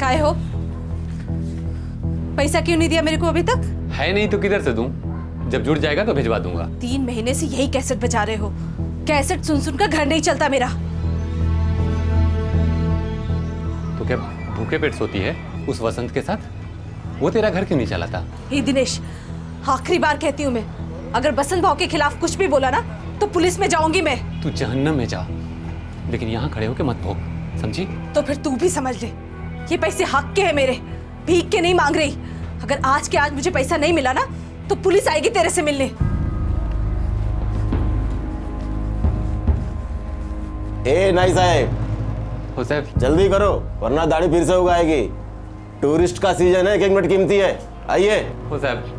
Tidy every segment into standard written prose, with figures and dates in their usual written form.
आए हो? पैसा क्यों नहीं दिया मेरे को अभी तक? है नहीं तो किधर से दूं? जब जुड़ जाएगा तो भिजवा दूंगा। 3 महीने से यही कैसेट बजा रहे हो। कैसेट सुन सुन कर घर नहीं चलता मेरा। तो क्या भूखे पेट सोती है उस वसंत के साथ? वो तेरा घर क्यों नहीं चलाता? हे दिनेश, आखिरी बार कहती हूँ मैं, अगर बसंत भाव के खिलाफ कुछ भी बोला ना तो पुलिस में जाऊंगी मैं। तू जहन्नम में जा, लेकिन यहाँ खड़े होके मत भोग, समझी? तो फिर तू भी समझ ले, ये पैसे हक के हैं मेरे, भीख के नहीं मांग रही। अगर आज के आज मुझे पैसा नहीं मिला ना तो पुलिस आएगी तेरे से मिलने। ए नाई साहब, हो साहब जल्दी करो वरना दाढ़ी फिर से उगाएगी। टूरिस्ट का सीजन है, 1 मिनट कीमती है। आइए। हो साहब।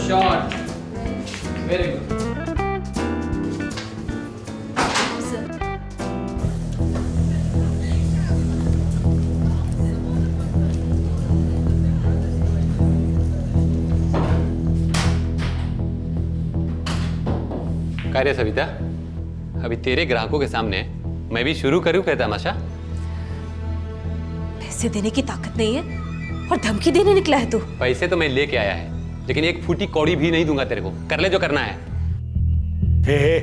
Shot, very good. कार्य सविता, अभी तेरे ग्राहकों के सामने मैं भी शुरू करूं क्या तमाशा? पैसे देने की ताकत नहीं है और धमकी देने निकला है तू। पैसे तो मैं लेके आया है, लेकिन एक फूटी कौड़ी भी नहीं दूंगा तेरे को। कर ले जो करना है। हे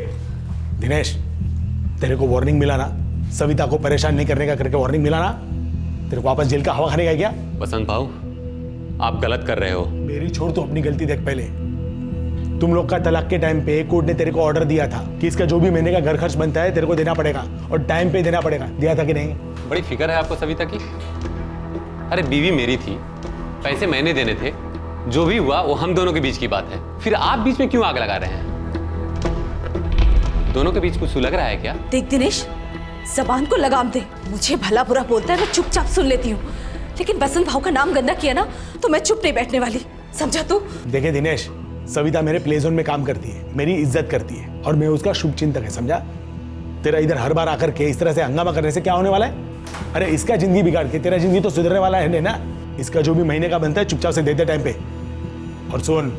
दिनेश, तेरे को वार्निंग मिला ना, सविता को परेशान नहीं करने का करके वार्निंग मिला ना? तेरे को वापस जेल का हवा खाने का क्या? बसंत भाऊ, आप गलत कर रहे हो। मेरी छोड़, तो अपनी गलती देख पहले। तुम लोग का तलाक के टाइम पे कोर्ट ने तेरे को ऑर्डर दिया था कि इसका जो भी महीने का घर खर्च बनता है तेरे को देना पड़ेगा और टाइम पे देना पड़ेगा। दिया था कि नहीं? बड़ी फिक्र है आपको सविता की। अरे बीवी मेरी थी, पैसे मैंने देने थे, जो भी हुआ वो हम दोनों के बीच की बात है। फिर आप बीच में क्यों आग लगा रहे हैं? दोनों के बीच कुछ सुलग रहा है क्या? देख दिनेश, जबान को लगाम दे। मुझे भला बुरा बोलता है, मैं चुपचाप सुन लेती हूँ, लेकिन बसंत भाव का नाम गंदा किया ना तो मैं चुप नहीं बैठने वाली, समझा तू? देखे दिनेश, सविता मेरे प्ले जोन में काम करती है, मेरी इज्जत करती है और मैं उसका शुभ चिंतक है, समझा? तेरा इधर हर बार आकर के इस तरह से हंगामा करने से क्या होने वाला है? अरे इसका जिंदगी बिगाड़ के तेरा जिंदगी तो सुधरने वाला है ना? इसका जो भी महीने का बनता है चुपचाप से दे दे टाइम पे। और सुन,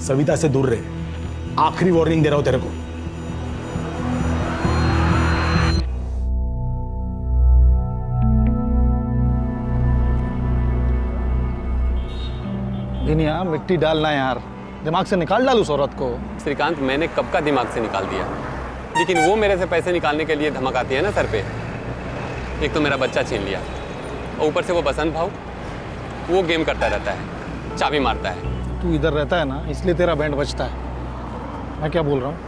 सविता से दूर रहे, आखिरी वार्निंग दे रहा हूं तेरे को। दिनिया, मिट्टी डालना यार, दिमाग से निकाल डाल उस औरत को। श्रीकांत, मैंने कब का दिमाग से निकाल दिया, लेकिन वो मेरे से पैसे निकालने के लिए धमक आती है ना सर पे। एक तो मेरा बच्चा छीन लिया और ऊपर से वो बसंत भाव, वो गेम करता रहता है, चाबी मारता है। तू इधर रहता है ना, इसलिए तेरा बैंड बजता है। मैं क्या बोल रहा हूँ,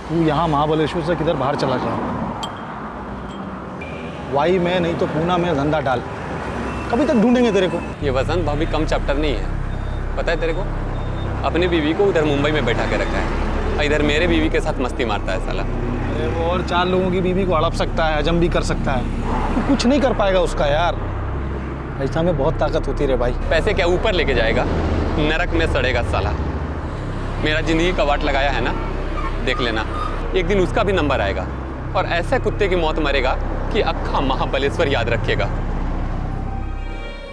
तू यहाँ महाबलेश्वर से किधर बाहर चला जा, वाई में नहीं तो पूना में धंधा डाल, कभी तक ढूंढेंगे तेरे को। ये बसंत भाव भी कम चैप्टर नहीं है, पता है तेरे को? अपनी बीवी को उधर मुंबई में बैठा के रखा है और इधर मेरे बीवी के साथ मस्ती मारता है साला। अरे वो और 4 लोगों की बीवी को हड़प सकता है, हजम भी कर सकता है, तू कुछ नहीं कर पाएगा उसका यार। ऐसा में बहुत ताकत होती रे भाई। पैसे क्या ऊपर लेके जाएगा, नरक में सड़ेगा साला। मेरा जिंदगी का वाट लगाया है ना, देख लेना, एक दिन उसका भी नंबर आएगा और ऐसे कुत्ते की मौत मरेगा कि अक्खा महाबलेश्वर याद रखिएगा।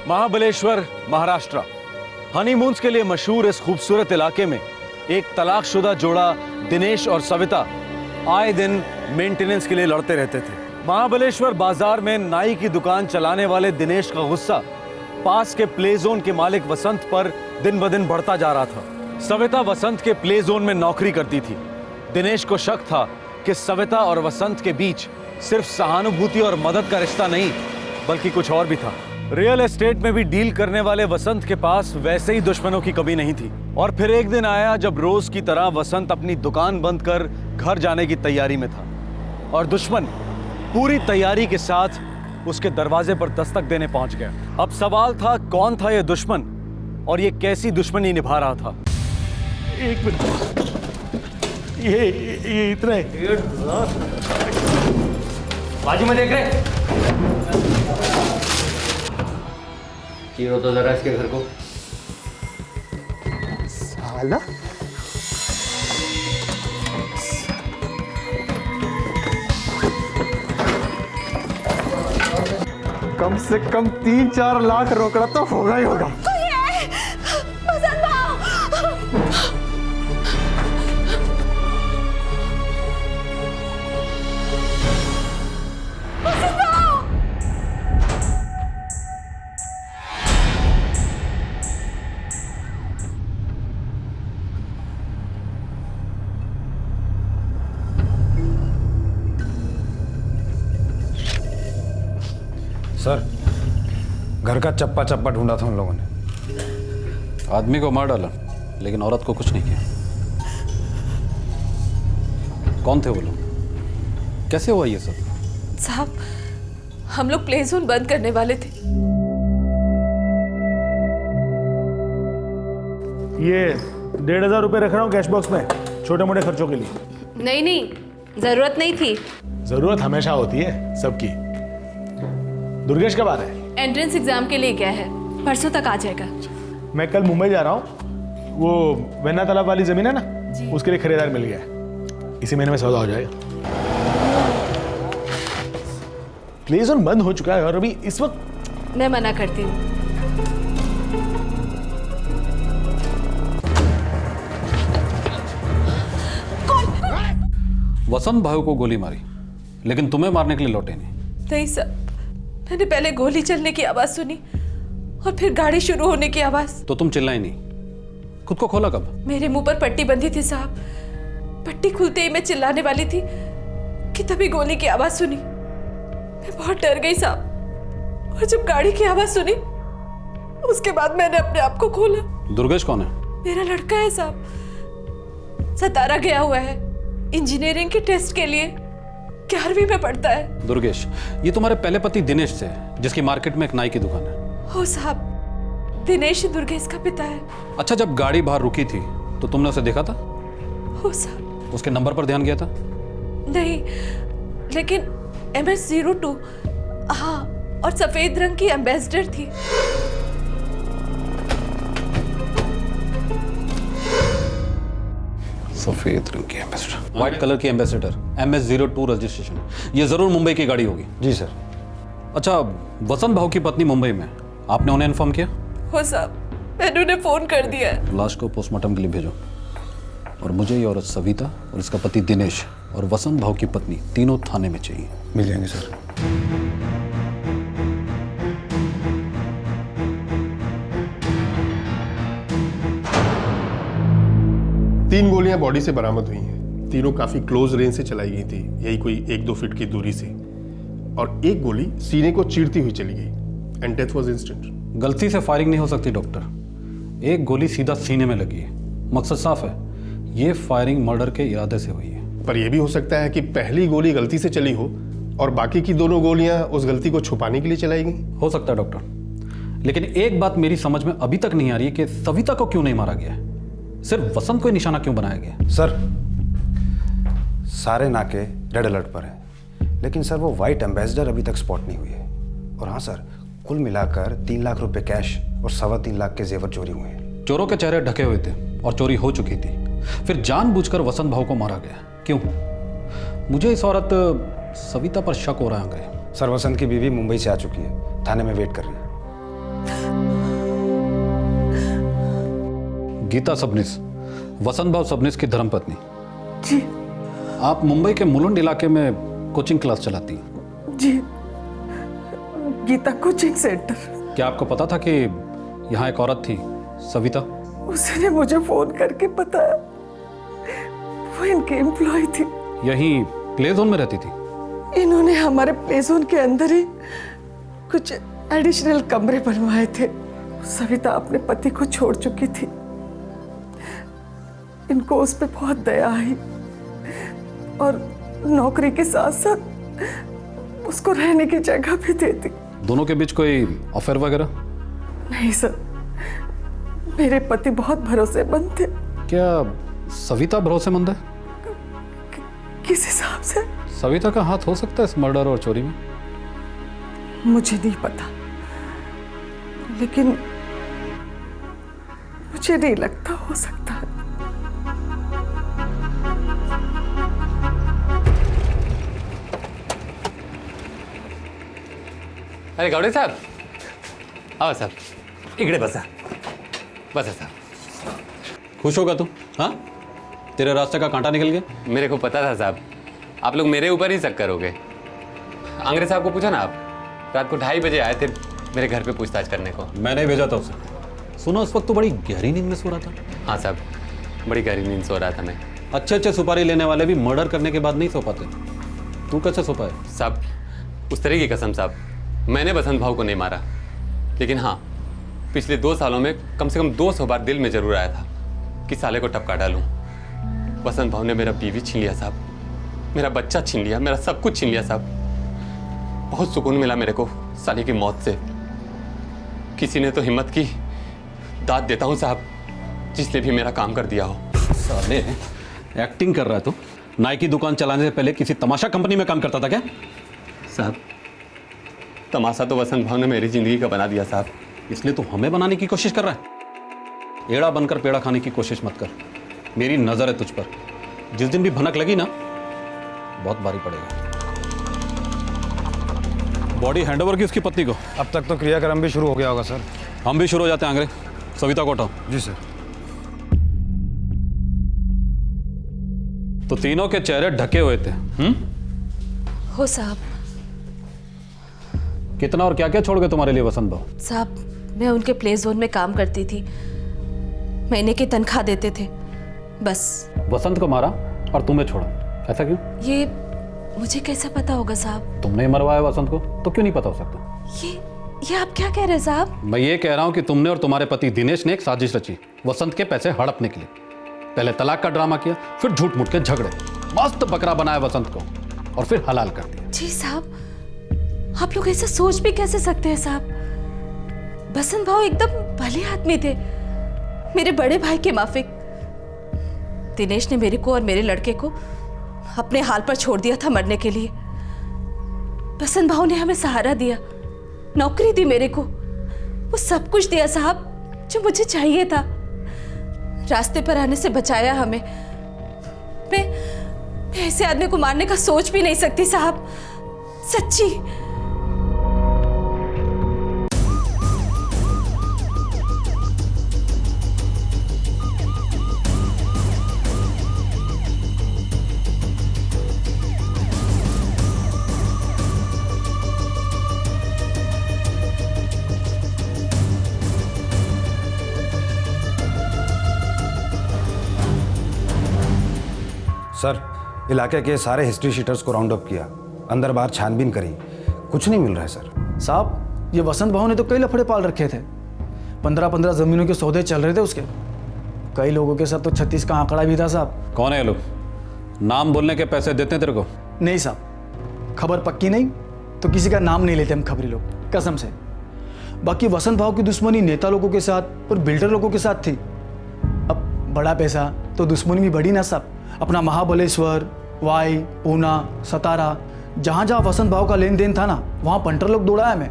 महाबलेश्वर, महाराष्ट्र। हनीमून्स के लिए मशहूर इस खूबसूरत इलाके में एक तलाकशुदा जोड़ा दिनेश और सविता आए दिन मेंटेनेंस के लिए लड़ते रहते थे। महाबलेश्वर बाजार में नाई की दुकान चलाने वाले दिनेश का गुस्सा पास के प्ले जोन के मालिक वसंत पर दिन ब दिन बढ़ता जा रहा था। सविता वसंत के प्ले जोन में नौकरी करती थी। दिनेश को शक था कि सविता और वसंत के बीच सिर्फ सहानुभूति और मदद का रिश्ता नहीं, बल्कि कुछ और भी था। रियल एस्टेट में भी डील करने वाले वसंत के पास वैसे ही दुश्मनों की कमी नहीं थी। और फिर एक दिन आया जब रोज की तरह वसंत अपनी दुकान बंद कर घर जाने की तैयारी में था और दुश्मन पूरी तैयारी के साथ उसके दरवाजे पर दस्तक देने पहुंच गया। अब सवाल था, कौन था यह दुश्मन और ये कैसी दुश्मनी निभा रहा था? एक मिनट, ये इतना बाजू में देख रहे, कीड़ो तो जरा इसके घर को। साला कम से कम 3-4 लाख रोकड़ा तो होगा ही होगा। बसंत भाव, सर, घर का चप्पा चप्पा ढूंढा था उन लोगों ने। आदमी को मार डाला लेकिन औरत को कुछ नहीं किया। कौन थे वो लोग? कैसे हुआ ये सब? साहब, हम लोग प्ले जोन बंद करने वाले थे। ये 1,500 रुपये रख रहा हूँ कैश बॉक्स में, छोटे मोटे खर्चों के लिए। नहीं नहीं, जरूरत नहीं थी। जरूरत हमेशा होती है सबकी। दुर्गेश कब आ रहा है? एंट्रेंस एग्जाम के लिए गया है, परसों तक आ जाएगा। मैं कल मुंबई जा रहा हूँ, वो वेन्ना तालाब वाली जमीन है ना, उसके लिए खरीदार मिल गया है। इसी महीने में सौदा हो जाएगा। प्ले जोन बंद हो चुका है और अभी इस वक्त मैं मना करती हूँ। वसंत भाई को गोली मारी लेकिन तुम्हें मारने के लिए लौटे नहीं। नहीं सर, मैंने पहले गोली चलने की आवाज सुनी और फिर गाड़ी शुरू होने की आवाज। तो तुम चिल्लाई नहीं, खुद को खोला कब? मेरे मुंह पर पट्टी बंधी थी साहब। पट्टी खुलते ही मैं चिल्लाने वाली थी कि तभी गोली की आवाज सुनी। मैं बहुत डर गई साहब, और जब गाड़ी की आवाज सुनी उसके बाद मैंने अपने आप को खोला। दुर्गेश कौन है? मेरा लड़का है साहब, सतारा गया हुआ है इंजीनियरिंग के टेस्ट के लिए, 11वीं में पढ़ता है। दुर्गेश, ये तुम्हारे पहले पति दिनेश से, जिसकी मार्केट में एक नाई की दुकान है। हो साहब, दिनेश ही दुर्गेश का पिता है। अच्छा, जब गाड़ी बाहर रुकी थी तो तुमने उसे देखा था? हो साहब। उसके नंबर पर ध्यान गया था? नहीं, लेकिन MS02, हाँ, और सफेद रंग की एम्बेसडर थी। सफेद रंग की एम्बेसडर, व्हाइट कलर की एम्बेसडर, MS02 रजिस्ट्रेशन। ये जरूर मुंबई की गाड़ी होगी। जी सर। अच्छा, वसंत भाव की पत्नी मुंबई में, आपने उन्हें इन्फॉर्म किया? हो साहब, मैंने उन्हें फोन कर दिया है। लाश को पोस्टमार्टम के लिए भेजो, और मुझे ये औरत सविता और इसका पति दिनेश और वसंत भाव की पत्नी तीनों थाने में चाहिए। मिल जाएंगे सर। तीन गोलियां बॉडी से बरामद हुई हैं। तीनों काफी क्लोज रेंज से चलाई गई थी, यही कोई 1-2 फीट की दूरी से, और एक गोली सीने को चीरती हुई चली गई एंड डेथ वाज इंस्टेंट। गलती से फायरिंग नहीं हो सकती डॉक्टर, एक गोली सीधा सीने में लगी है, मकसद साफ है, ये फायरिंग मर्डर के इरादे से हुई है। पर यह भी हो सकता है कि पहली गोली गलती से चली हो और बाकी की दोनों गोलियां उस गलती को छुपाने के लिए चलाई गई। हो सकता है डॉक्टर, लेकिन एक बात मेरी समझ में अभी तक नहीं आ रही है कि सविता को क्यों नहीं मारा गया है, सिर्फ वसंत को ही निशाना क्यों बनाया गया? सर, सारे नाके रेड अलर्ट पर हैं, लेकिन सर वो वाइट एम्बेसडर अभी तक स्पॉट नहीं हुई है। और हाँ सर, कुल मिलाकर 3 लाख रुपए कैश और 3.25 लाख के जेवर चोरी हुए हैं। चोरों के चेहरे ढके हुए थे और चोरी हो चुकी थी, फिर जानबूझकर वसंत भाव को मारा गया, क्यों? मुझे इस औरत सविता पर शक हो रहा है। सर, वसंत की बीवी मुंबई से आ चुकी है, थाने में वेट कर रही है। गीता सबनिस, वसंत भाव सबनिस की धर्मपत्नी। जी। आप मुंबई के मुलुंड इलाके में कोचिंग क्लास चलाती हैं? जी, गीता कोचिंग सेंटर। क्या आपको पता था कि यहाँ एक औरत थी, सविता? उसने मुझे फोन करके बताया, वो इनके एम्प्लॉय थी। यहीं प्ले जोन में रहती थी? इन्होंने हमारे प्ले जोन के अंदर ही कुछ एडिशनल कमरे बनवाए थे। सविता अपने पति को छोड़ चुकी थी, इनको उस पर बहुत दया आई और नौकरी के साथ साथ उसको रहने की जगह भी दे दी। दोनों के बीच कोई अफेयर वगैरह? नहीं सर, मेरे पति बहुत भरोसेमंद थे। क्या सविता भरोसेमंद है? किस हिसाब से? सविता का हाथ हो सकता है इस मर्डर और चोरी में? मुझे नहीं पता, लेकिन मुझे नहीं लगता हो सकता है। अरे गावडे साहब, आओ साहब, इकडे बसा, बसा साहब। खुश होगा तू? हाँ, तेरे रास्ते का कांटा निकल गया। मेरे को पता था साहब, आप लोग मेरे ऊपर ही शक करोगे। आंग्रे साहब को पूछा ना, आप रात को 2:30 बजे आए थे मेरे घर पे पूछताछ करने को। मैंने भेजा था उसे। सुना उस वक्त तो बड़ी गहरी नींद में सो रहा था। हाँ साहब, बड़ी गहरी नींद सो रहा था मैं। अच्छे सुपारी लेने वाले भी मर्डर करने के बाद नहीं सो पाते, तू कैसे सो पाए? साहब, उस तरह की कसम साहब, मैंने बसंत भाऊ को नहीं मारा, लेकिन हाँ, पिछले 2 सालों में कम से कम 200 बार दिल में जरूर आया था कि साले को टपका डालूं। बसंत भाऊ ने मेरा बीवी छीन लिया साहब, मेरा बच्चा छीन लिया, मेरा सब कुछ छीन लिया साहब। बहुत सुकून मिला मेरे को साले की मौत से। किसी ने तो हिम्मत की, दाद देता हूँ साहब, जिसने भी मेरा काम कर दिया हो। साले एक्टिंग कर रहा है तू? नाई की दुकान चलाने से पहले किसी तमाशा कंपनी में काम करता था क्या? साहब, तमाशा तो बसंत भाऊ ने मेरी जिंदगी का बना दिया साहब। इसलिए तू हमें बनाने की कोशिश कर रहा है? एड़ा बनकर पेड़ा खाने की कोशिश मत कर। मेरी नजर है तुझ पर। जिस दिन भी भनक लगी ना, बहुत भारी पड़ेगा। बॉडी हैंडओवर की उसकी पत्नी को। अब तक तो क्रियाक्रम भी शुरू हो गया होगा सर। हम भी शुरू हो जाते हैं आंग्रे। सविता को हटाओ। जी सर। तो तीनों के चेहरे ढके हुए थे। हो साहब। कितना और क्या क्या छोड़ गए तुम्हारे लिए बसंत भाऊ? साहब, मैं उनके प्ले जोन में काम करती थी, महीने की तनख्वाह देते थे, बस। बसंत को मारा और तुम्हें छोड़ा, ऐसा क्यों? ये मुझे कैसे पता होगा साहब? तुमने ही मरवाया बसंत को, तो क्यों नहीं पता हो सकता? ये आप क्या कह रहे हैं साहब? मैं ये कह रहा हूं कि तुमने और तुम्हारे पति दिनेश ने एक साजिश रची बसंत के पैसे हड़पने के लिए। पहले तलाक का ड्रामा किया, फिर झूठ मूठ के झगड़े, मस्त बकरा बनाया बसंत को और फिर हलाल कर दिया। जी साहब, आप लोग ऐसा सोच भी कैसे सकते हैं साहब? बसंत भाऊ एकदम भले आदमी थे, मेरे बड़े भाई के माफिक। दिनेश ने मेरे को और मेरे लड़के को अपने हाल पर छोड़ दिया था मरने के लिए। बसंत भाऊ ने हमें सहारा दिया, नौकरी दी मेरे को, वो सब कुछ दिया साहब जो मुझे चाहिए था। रास्ते पर आने से बचाया हमें। मैं ऐसे आदमी को मारने का सोच भी नहीं सकती साहब, सच्ची। सर, इलाके के सारे हिस्ट्री शीटर्स को राउंड अप किया, अंदर बाहर छानबीन करी, कुछ नहीं मिल रहा है सर। साहब, ये वसंत भाऊ ने तो कई लफड़े पाल रखे थे। 15-15 जमीनों के सौदे चल रहे थे उसके। कई लोगों के साथ तो 36 का आंकड़ा भी था साहब। कौन है ये लोग? नाम बोलने के पैसे देते हैं तेरे को? नहीं साहब, खबर पक्की नहीं तो किसी का नाम नहीं लेते हम खबरी लोग, कसम से। बाकी वसंत भाऊ की दुश्मनी नेता लोगों के साथ और बिल्डर लोगों के साथ थी। अब बड़ा पैसा तो दुश्मनी भी बढ़ी ना साहब। अपना महाबलेश्वर, वाई, पूना, सतारा, जहाँ जहाँ वसंत भाव का लेन देन था ना, वहाँ पंटर लोग दौड़ाया मैं।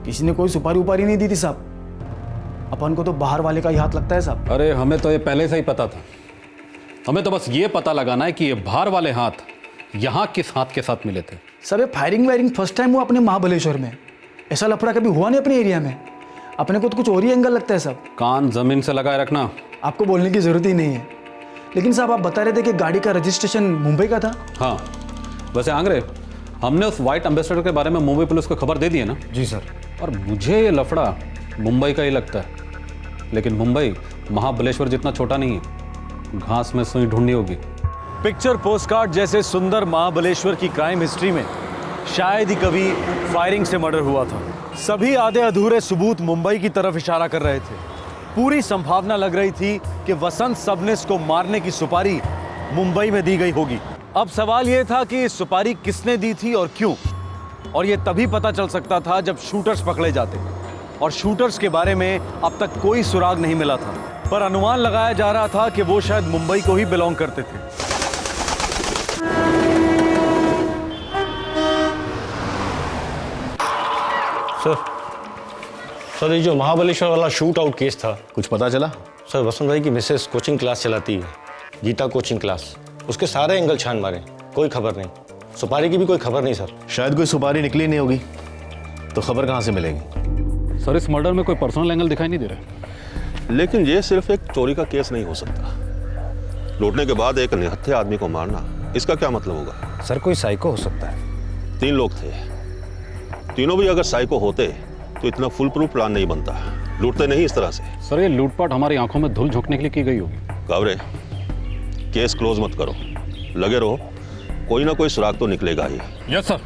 किसी ने कोई सुपारी उपारी नहीं दी थी साहब। अपन को तो बाहर वाले का ही हाथ लगता है साहब। अरे हमें तो ये पहले से ही पता था। हमें तो बस ये पता लगाना है कि ये बाहर वाले हाथ यहाँ किस हाथ के साथ मिले थे। सब ये फायरिंग वायरिंग फर्स्ट टाइम हुआ अपने महाबलेश्वर में। ऐसा लफड़ा कभी हुआ नहीं अपने एरिया में। अपने को तो कुछ और ही एंगल लगता है साहब। कान जमीन से लगाए रखना। आपको बोलने की जरूरत ही नहीं है। लेकिन साहब, आप बता रहे थे कि गाड़ी का रजिस्ट्रेशन मुंबई का था। हाँ, वैसे आंग्रे, हमने उस वाइट एम्बेसडर के बारे में मुंबई पुलिस को खबर दे दी है ना? जी सर। और मुझे ये लफड़ा मुंबई का ही लगता है। लेकिन मुंबई महाबलेश्वर जितना छोटा नहीं है, घास में सुई ढूंढनी होगी। पिक्चर पोस्टकार्ड जैसे सुंदर महाबलेश्वर की क्राइम हिस्ट्री में शायद ही कभी फायरिंग से मर्डर हुआ था। सभी आधे अधूरे सबूत मुंबई की तरफ इशारा कर रहे थे। पूरी संभावना लग रही थी कि वसंत सबनेस को मारने की सुपारी मुंबई में दी गई होगी। अब सवाल यह था कि सुपारी किसने दी थी और क्यों, और यह तभी पता चल सकता था जब शूटर्स पकड़े जाते। और शूटर्स के बारे में अब तक कोई सुराग नहीं मिला था, पर अनुमान लगाया जा रहा था कि वो शायद मुंबई को ही बिलोंग करते थे। सर, ये जो महाबलेश्वर वाला शूट आउट केस था, कुछ पता चला? सर, वसंत भाई की मिसेस कोचिंग क्लास चलाती है, गीता कोचिंग क्लास। उसके सारे एंगल छान मारे, कोई खबर नहीं। सुपारी की भी कोई खबर नहीं सर। शायद कोई सुपारी निकली नहीं होगी, तो खबर कहाँ से मिलेगी? सर, इस मर्डर में कोई पर्सनल एंगल दिखाई नहीं दे रहा। लेकिन ये सिर्फ एक चोरी का केस नहीं हो सकता। लूटने के बाद एक निहत्थे आदमी को मारना, इसका क्या मतलब होगा? सर, कोई साइको हो सकता है। 3 लोग थे, तीनों भी अगर साइको होते तो इतना फुल प्रूफ प्लान नहीं बनता। लूटते नहीं इस तरह से। सर, ये लूटपाट हमारी आंखों में धूल झोंकने के लिए की गई होगी। कावरे, केस क्लोज मत करो, लगे रहो, कोई ना कोई सुराग तो निकलेगा ही। Yes sir.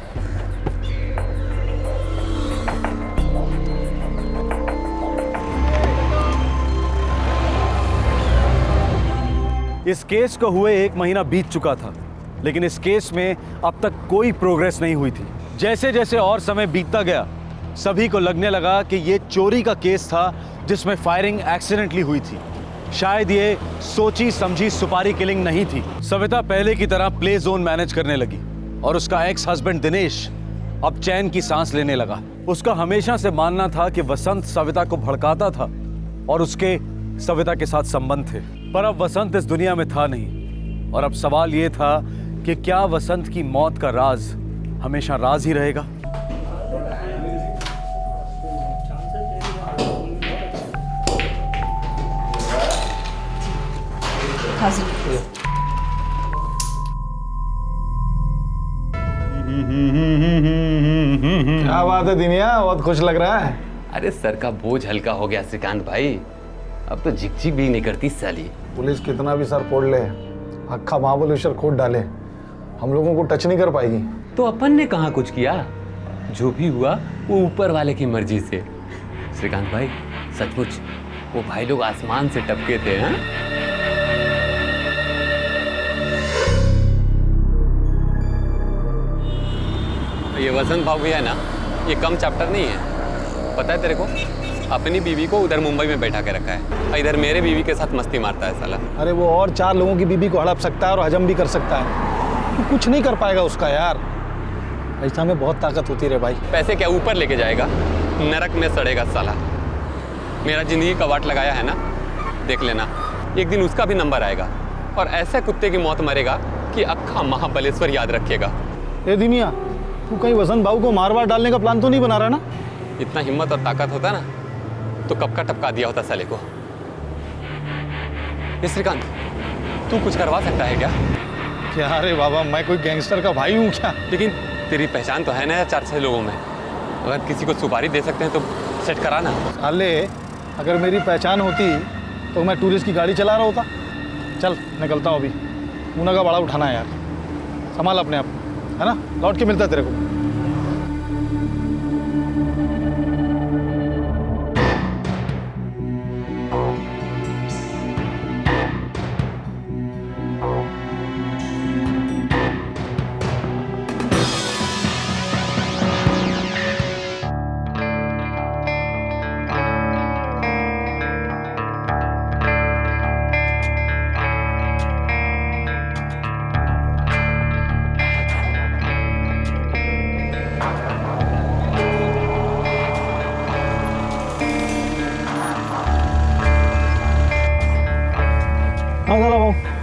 इस केस को हुए 1 महीना बीत चुका था, लेकिन इस केस में अब तक कोई प्रोग्रेस नहीं हुई थी। जैसे जैसे और समय बीतता गया, सभी को लगने लगा कि ये चोरी का केस था जिसमें फायरिंग एक्सीडेंटली हुई थी। शायद ये सोची समझी सुपारी किलिंग नहीं थी। सविता पहले की तरह प्ले जोन मैनेज करने लगी और उसका एक्स हस्बैंड दिनेश अब चैन की सांस लेने लगा। उसका हमेशा से मानना था कि वसंत सविता को भड़काता था और उसके सविता के साथ संबंध थे, पर अब वसंत इस दुनिया में था नहीं। और अब सवाल यह था कि क्या वसंत की मौत का राज हमेशा राज ही रहेगा? क्या बात है दिनिया, बहुत खुश लग रहा है। अरे सर का बोझ हल्का हो गया श्रीकांत भाई, अब तो झिकझिक भी नहीं करती साली। पुलिस कितना भी सर फोड़ ले, अक्खा महाबलेश्वर खोद डाले, हम लोगों को टच नहीं कर पाएगी। तो अपन ने कहाँ कुछ किया, जो भी हुआ वो ऊपर वाले की मर्जी से। श्रीकांत भाई सचमुच वो भाई लोग आसमान से टपके थे। हैं? ये वसंत भाव भी है ना, ये कम चैप्टर नहीं है। पता है तेरे को, अपनी बीवी को उधर मुंबई में बैठा के रखा है, इधर मेरे बीवी के साथ मस्ती मारता है साला। अरे वो और 4 लोगों की बीबी को हड़प सकता है और हजम भी कर सकता है, तो कुछ नहीं कर पाएगा उसका यार। ऐसा में बहुत ताकत होती रे भाई। पैसे क्या ऊपर लेके जाएगा, नरक में सड़ेगा साला। मेरा जिंदगी का वाट लगाया है ना, देख लेना एक दिन उसका भी नंबर आएगा और ऐसे कुत्ते की मौत मरेगा कि अक्खा महाबलेश्वर याद रखेगा। ए दिनिया, तू कहीं वसंत बाबू को मारवाड़ डालने का प्लान तो नहीं बना रहा ना? इतना हिम्मत और ताकत होता ना तो कब का टपका दिया होता साले को। श्रीकांत तू कुछ करवा सकता है क्या? क्या रे बाबा, मैं कोई गैंगस्टर का भाई हूँ क्या? लेकिन तेरी पहचान तो है ना 4-6 लोगों में, अगर किसी को सुपारी दे सकते हैं तो सेट करा ना। साले अगर मेरी पहचान होती तो मैं टूरिस्ट की गाड़ी चला रहा होता। चल निकलता हूँ, अभी ऊना का बड़ा उठाना है यार, संभाल अपने आप, है ना? लौट के मिलता है तेरे को।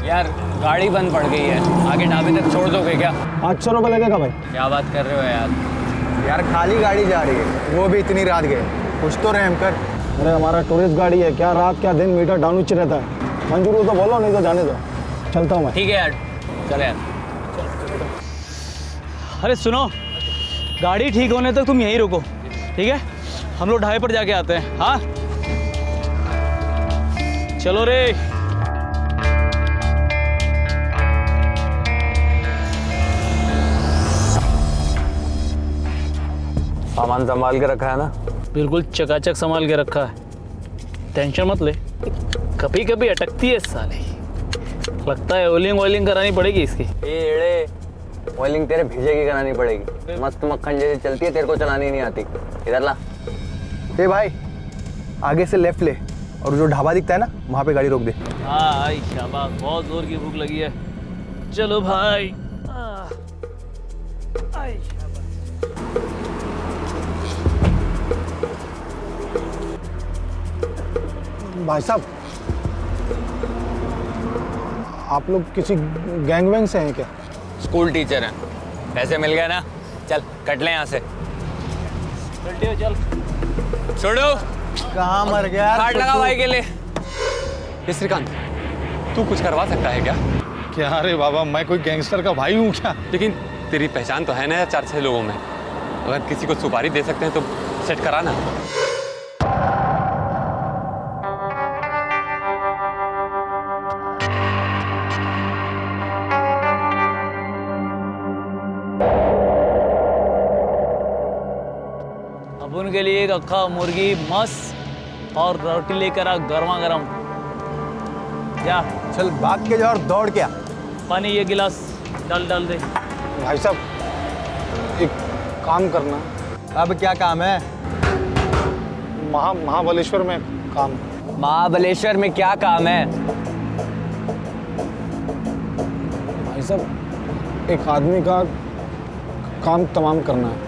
यार गाड़ी बंद पड़ गई है, आगे ढाबे तक छोड़ दोगे क्या? 800 रुपये लगेगा भाई। क्या बात कर रहे हो यार? यार खाली गाड़ी जा रही है, वो भी इतनी रात गए, कुछ तो रहम कर। अरे हमारा टूरिस्ट गाड़ी है, क्या रात क्या दिन मीटर डाउन नीचे रहता है। मंजूर हो तो बोलो, नहीं तो जाने दो। चलता हूँ मैं। ठीक है यार, चले यार। अरे सुनो, गाड़ी ठीक होने तक तुम यहीं रुको, ठीक है? हम लोग ढाबे पर जाके आते हैं। हाँ चलो रे। सामान संभाल के रखा है ना? बिल्कुल चकाचक संभाल के रखा है, टेंशन मत ले। कभी कभी अटकती है साले, लगता है ऑयलिंग करानी पड़ेगी इसकी। एड़े, ऑयलिंग तेरे भेजे की करानी पड़ेगी, मस्त मक्खन जैसे चलती है, तेरे को चलानी नहीं आती। इधर ला। ए भाई, आगे से लेफ्ट ले और जो ढाबा दिखता है ना, वहाँ पे गाड़ी रोक दे। हाँ आई शाबाश, बहुत जोर की भूख लगी है। चलो भाई। आई भाई साहब, आप लोग किसी गैंग वैंग से हैं क्या? स्कूल टीचर हैं, पैसे मिल गए ना, चल कट ले यहाँ से। चल छोड़ो। कहाँ मर गया? काट लगा भाई के लिए। श्रीकांत तू कुछ करवा सकता है क्या? क्या रे बाबा, मैं कोई गैंगस्टर का भाई हूँ क्या? लेकिन तेरी पहचान तो है ना 4-6 लोगों में, अगर किसी को सुपारी दे सकते हैं तो सेट करा ना। अब उनके लिए एक अक्खा मुर्गी मस्त और रोटी लेकर आ गर्मा गर्म। जा चल भाग के जा और दौड़ के आ। पानी ये गिलास डाल दे। भाई साहब एक काम करना। अब क्या काम है? महाबलेश्वर में काम। महाबलेश्वर में क्या काम है? भाई साहब एक आदमी का काम तमाम करना है।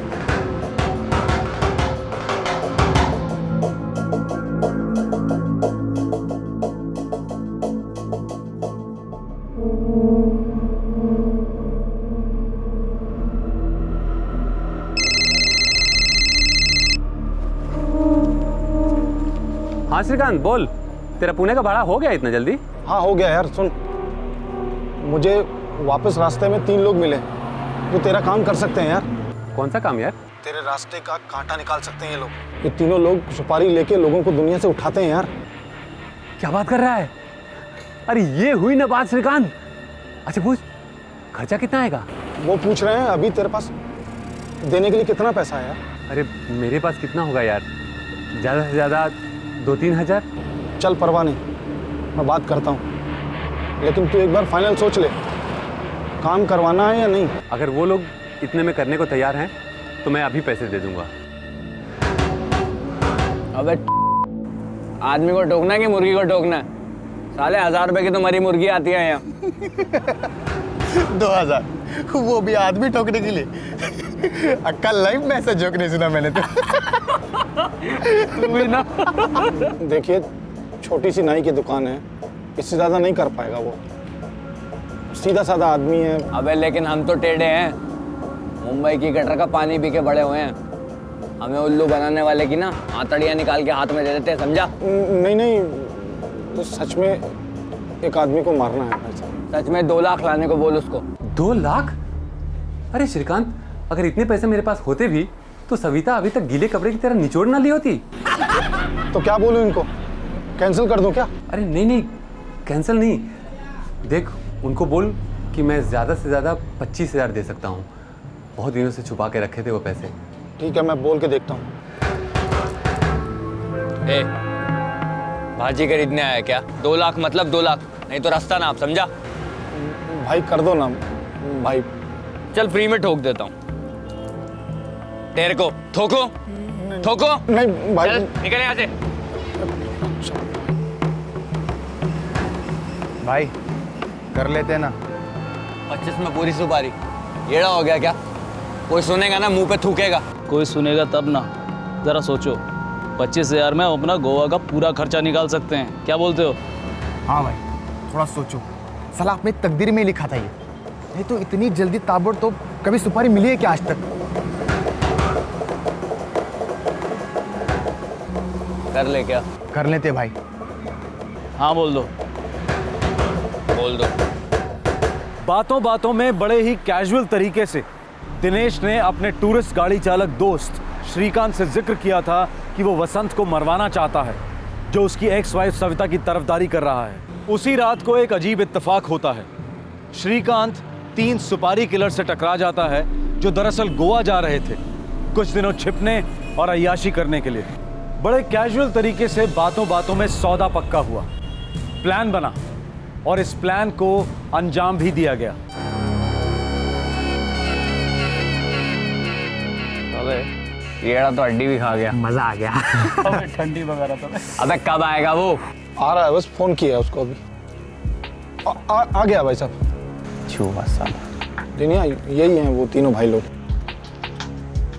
हाँ श्रीकांत बोल, तेरा पुणे का भाड़ा हो गया इतना जल्दी? हाँ हो गया यार। सुन, मुझे वापस रास्ते में 3 लोग मिले जो तेरा काम कर सकते हैं यार। कौन सा काम यार? तेरे रास्ते का कांटा निकाल सकते हैं ये लोग। ये तीनों लोग सुपारी लेके लोगों को दुनिया से उठाते हैं यार। क्या बात कर रहा है? अरे ये हुई ना बात श्रीकांत। अच्छा पूछ, खर्चा कितना आएगा? वो पूछ रहे हैं अभी तेरे पास देने के लिए कितना पैसा है यार। अरे मेरे पास कितना होगा यार, ज़्यादा से ज़्यादा 2-3 हज़ार। चल परवाह नहीं, मैं बात करता हूँ, लेकिन तू एक बार फाइनल सोच ले, काम करवाना है या नहीं। अगर वो लोग इतने में करने को तैयार हैं तो मैं अभी पैसे दे दूंगा। अबे आदमी को टोकना कि मुर्गी को टोकना? साले 1000 रुपए की तो मरी मुर्गी आती है यहाँ। 2000 वो भी आदमी ठोकने के लिए। अक्कल लाइफ में ऐसा जोक नहीं सुना मैंने तो। देखिए छोटी सी नाई की दुकान है, इससे ज्यादा नहीं कर पाएगा वो। सीधा साधा आदमी है। अबे लेकिन हम तो टेढ़े हैं, मुंबई की गटर का पानी पी के बड़े हुए हैं। हमें उल्लू बनाने वाले की ना आंतड़ियाँ निकाल के हाथ में दे देते हैं, समझा? नहीं, तो सच में एक आदमी को मारना है भाई साहब। सच में 2 लाख लाने को बोल उसको। 2 लाख? अरे श्रीकांत, अगर इतने पैसे मेरे पास होते भी तो सविता अभी तक गीले कपड़े की तरह निचोड़ ना ली होती। तो क्या बोलूं इनको, कैंसिल कर दूं क्या? अरे नहीं, कैंसिल नहीं। देख उनको बोल कि मैं ज़्यादा से ज़्यादा 25,000 दे सकता हूँ। बहुत दिनों से छुपा के रखे थे वो पैसे। ठीक है, मैं बोल के देखता हूँ। भाजी खरीदने आया क्या? 2 लाख मतलब 2 लाख, नहीं तो रास्ता ना आप, समझा? भाई कर दो ना भाई। चल फ्री में ठोक देता हूँ तेरे को। ठोको नहीं भाई। चल निकल यहाँ से। भाई कर लेते हैं ना। 25 में पूरी सुपारी। येड़ा हो गया क्या? कोई सुनेगा ना मुंह पे थूकेगा। कोई सुनेगा तब ना, जरा सोचो। 25,000 में अपना गोवा का पूरा खर्चा निकाल सकते हैं, क्या बोलते हो? हाँ भाई थोड़ा सोचो, साला अपनी तकदीर में लिखा था ये। नहीं तो इतनी जल्दी ताबड़तोड़ कभी सुपारी मिली है क्या आज तक? कर ले क्या? कर लेते भाई। हाँ बोल दो। बातों बातों में बड़े ही कैजुअल तरीके से दिनेश ने अपने टूरिस्ट गाड़ी चालक दोस्त श्रीकांत से जिक्र किया था कि वो वसंत को मरवाना चाहता है, जो उसकी एक्स वाइफ सविता की तरफदारी कर रहा है। उसी रात को एक अजीब इत्तेफाक होता है। श्रीकांत 3 सुपारी किलर से टकरा जाता है जो दरअसल गोवा जा रहे थे कुछ दिनों छिपने और अय्याशी करने के लिए। बड़े कैजुअल तरीके से बातों बातों में सौदा पक्का हुआ, प्लान बना और इस प्लान को अंजाम भी दिया गया। येड़ा तो हड्डी भी खा गया। मजा आ गया। ठंडी वगैरह तो। अबे कब आएगा वो? आ रहा है, बस फोन किया उसको अभी। आ गया भाई साहब। दुनिया यही हैं वो तीनों भाई लोग।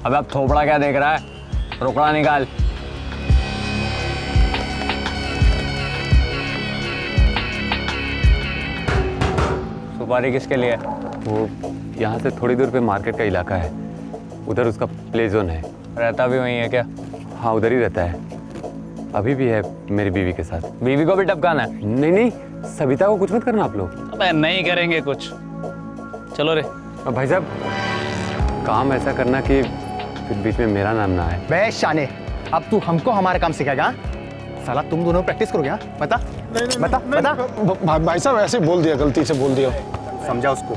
अबे अब थोपड़ा क्या देख रहा है? रोकड़ा निकाल। सुपारी किसके लिए? वो यहाँ से थोड़ी दूर पे मार्केट का इलाका है, उधर उसका प्ले जोन है। रहता भी वहीं है क्या? हाँ उधर ही रहता है, अभी भी है मेरी बीवी के साथ। बीवी को भी टपकाना है? नहीं, सविता को कुछ मत करना आप लोग। अबे नहीं करेंगे कुछ, चलो रे। अब भाई साहब काम ऐसा करना कि फिर बीच में मेरा नाम ना आए। बे शाने, अब तू हमको हमारा काम सिखाएगा? साला तुम दोनों प्रैक्टिस करोगे? हाँ बता बता। भाई साहब ऐसे बोल दिया, गलती से बोल दिया, समझा उसको।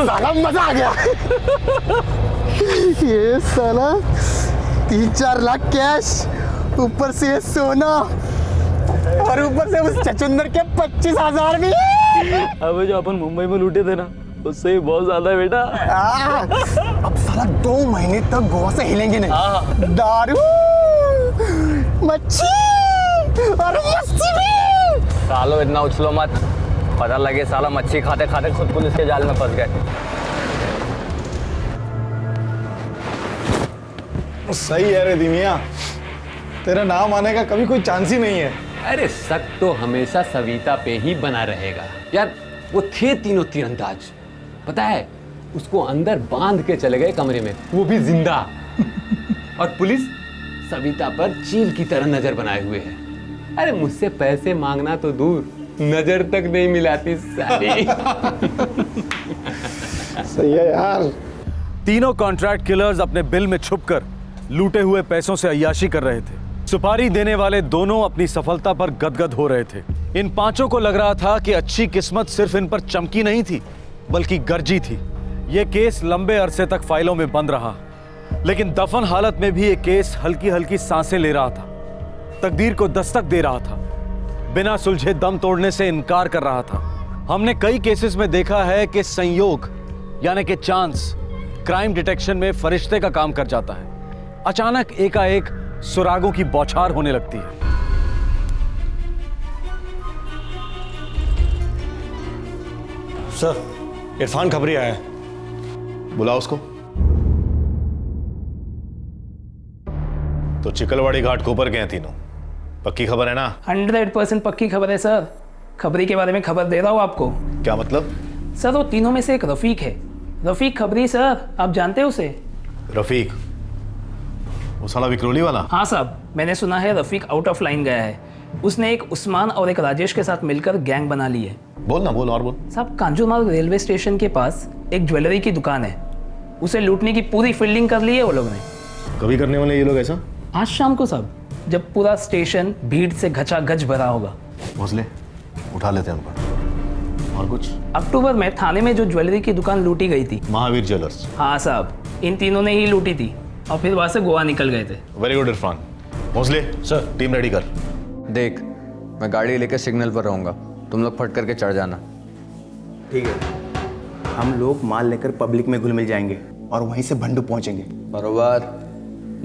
साला मजा आ गया। ये साला 3-4 लाख कैश, ऊपर से ये सोना और ऊपर से उस चचुंदर के 25,000 भी। अबे जो अपन मुंबई में लूटे थे ना, उससे ही बहुत ज्यादा है बेटा। अब साला 2 महीने तक गोवा से हिलेंगे नहीं। दारू, मच्छी और लस्सी भी। सालो इतना उछलो मत, पता लगे साला मच्छी खाते खाते खुद पुलिस के जाल में फंस गए। सही है रे दिमिया, तेरा नाम आने का कभी कोई चांस ही नहीं है। अरे शक तो हमेशा सविता पे ही बना रहेगा यार। वो थे तीनों तीरंदाज, पता है, उसको अंदर बांध के चले गए कमरे में, वो भी जिंदा। और पुलिस सविता पर चील की तरह नजर बनाए हुए है। अरे मुझसे पैसे मांगना तो दूर, नजर तक नहीं मिलाती साली। सही है यार। तीनों कॉन्ट्रैक्ट किलर्स अपने बिल में छुपकर लूटे हुए पैसों से अय्याशी कर रहे थे। सुपारी देने वाले दोनों अपनी सफलता पर गदगद हो रहे थे। इन पांचों को लग रहा था कि अच्छी किस्मत सिर्फ इन पर चमकी नहीं थी, बल्कि गरजी थी। यह केस लंबे अरसे तक फाइलों में बंद रहा, लेकिन दफन हालत में भी यह केस हल्की हल्की सांसें ले रहा था, तकदीर को दस्तक दे रहा था, बिना सुलझे दम तोड़ने से इनकार कर रहा था। हमने कई केसेस में देखा है कि संयोग यानी कि चांस क्राइम डिटेक्शन में फरिश्ते का काम कर जाता है। अचानक एकाएक सुरागों की बौछार होने लगती है। सर, इरफान खबरी आया है। बुलाओ उसको। तो चिकलवाड़ी घाट के ऊपर गए तीनों, पक्की खबर है ना? 100% पक्की खबर है सर। खबरी के बारे में खबर दे रहा हूँ आपको। क्या मतलब? सर वो तीनों में से एक रफीक है, रफीक खबरी सर, आप जानते हैं उसे? रफीक, वो साला विक्रोली वाला? हाँ साहब, मैंने सुना है रफीक आउट ऑफ लाइन गया है। उसने एक उस्मान और एक राजेश के साथ मिलकर गैंग बना ली है। बोल ना, बोल और बोल। साहब कांजूरमार्ग रेलवे स्टेशन के पास एक ज्वेलरी की दुकान है, उसे लूटने की पूरी फील्डिंग कर ली है वो लोग ने। कभी करने वाले ये लोग ऐसा? आज शाम को साहब, जब पूरा स्टेशन भीड़ से घचाघच भरा होगा। भोसले, उठा लेते हैं उनको। और कुछ? अक्टूबर में थाने में जो ज्वेलरी की दुकान लूटी गई थी, महावीर ज्वेलर्स। हाँ साहब, इन तीनों ने ही लूटी थी और फिर वहां से गोवा निकल गए थे। Very good Irfan. Bhosle sir, team ready कर। देख, मैं गाड़ी लेकर सिग्नल पर रहूंगा, तुम लोग फट करके चढ़ जाना। ठीक है, हम लोग माल लेकर पब्लिक में घुल मिल जाएंगे और वहीं से भंडू पहुंचेंगे। बरोबर?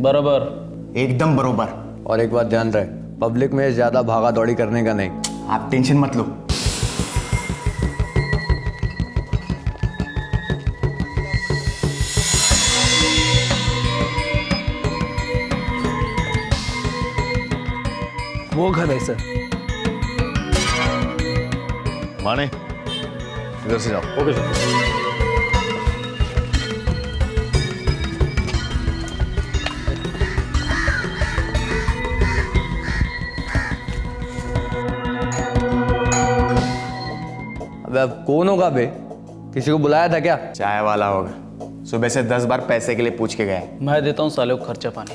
बराबर, एकदम बरोबर। और एक बात ध्यान रहे, पब्लिक में ज्यादा भागा दौड़ी करने का नहीं। आप टेंशन मत लो। वो घर है सर। माने, इधर से जाओ। Okay sir. अबे अब कौन होगा बे? किसी को बुलाया था क्या? चाय वाला होगा, सुबह से 10 बार पैसे के लिए पूछ के गया है। मैं देता हूँ साले को खर्चा पानी।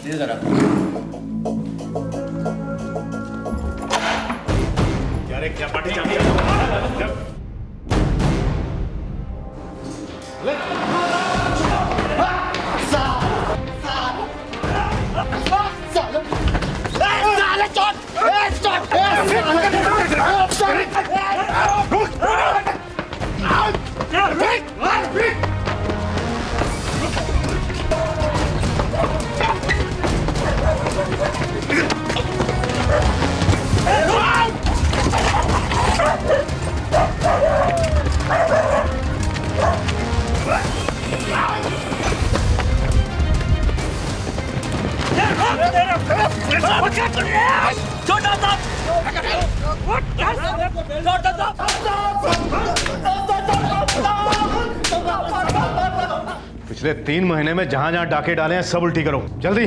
पिछले 3 महीने में जहां जहां डाके डाले हैं सब उल्टी करो जल्दी।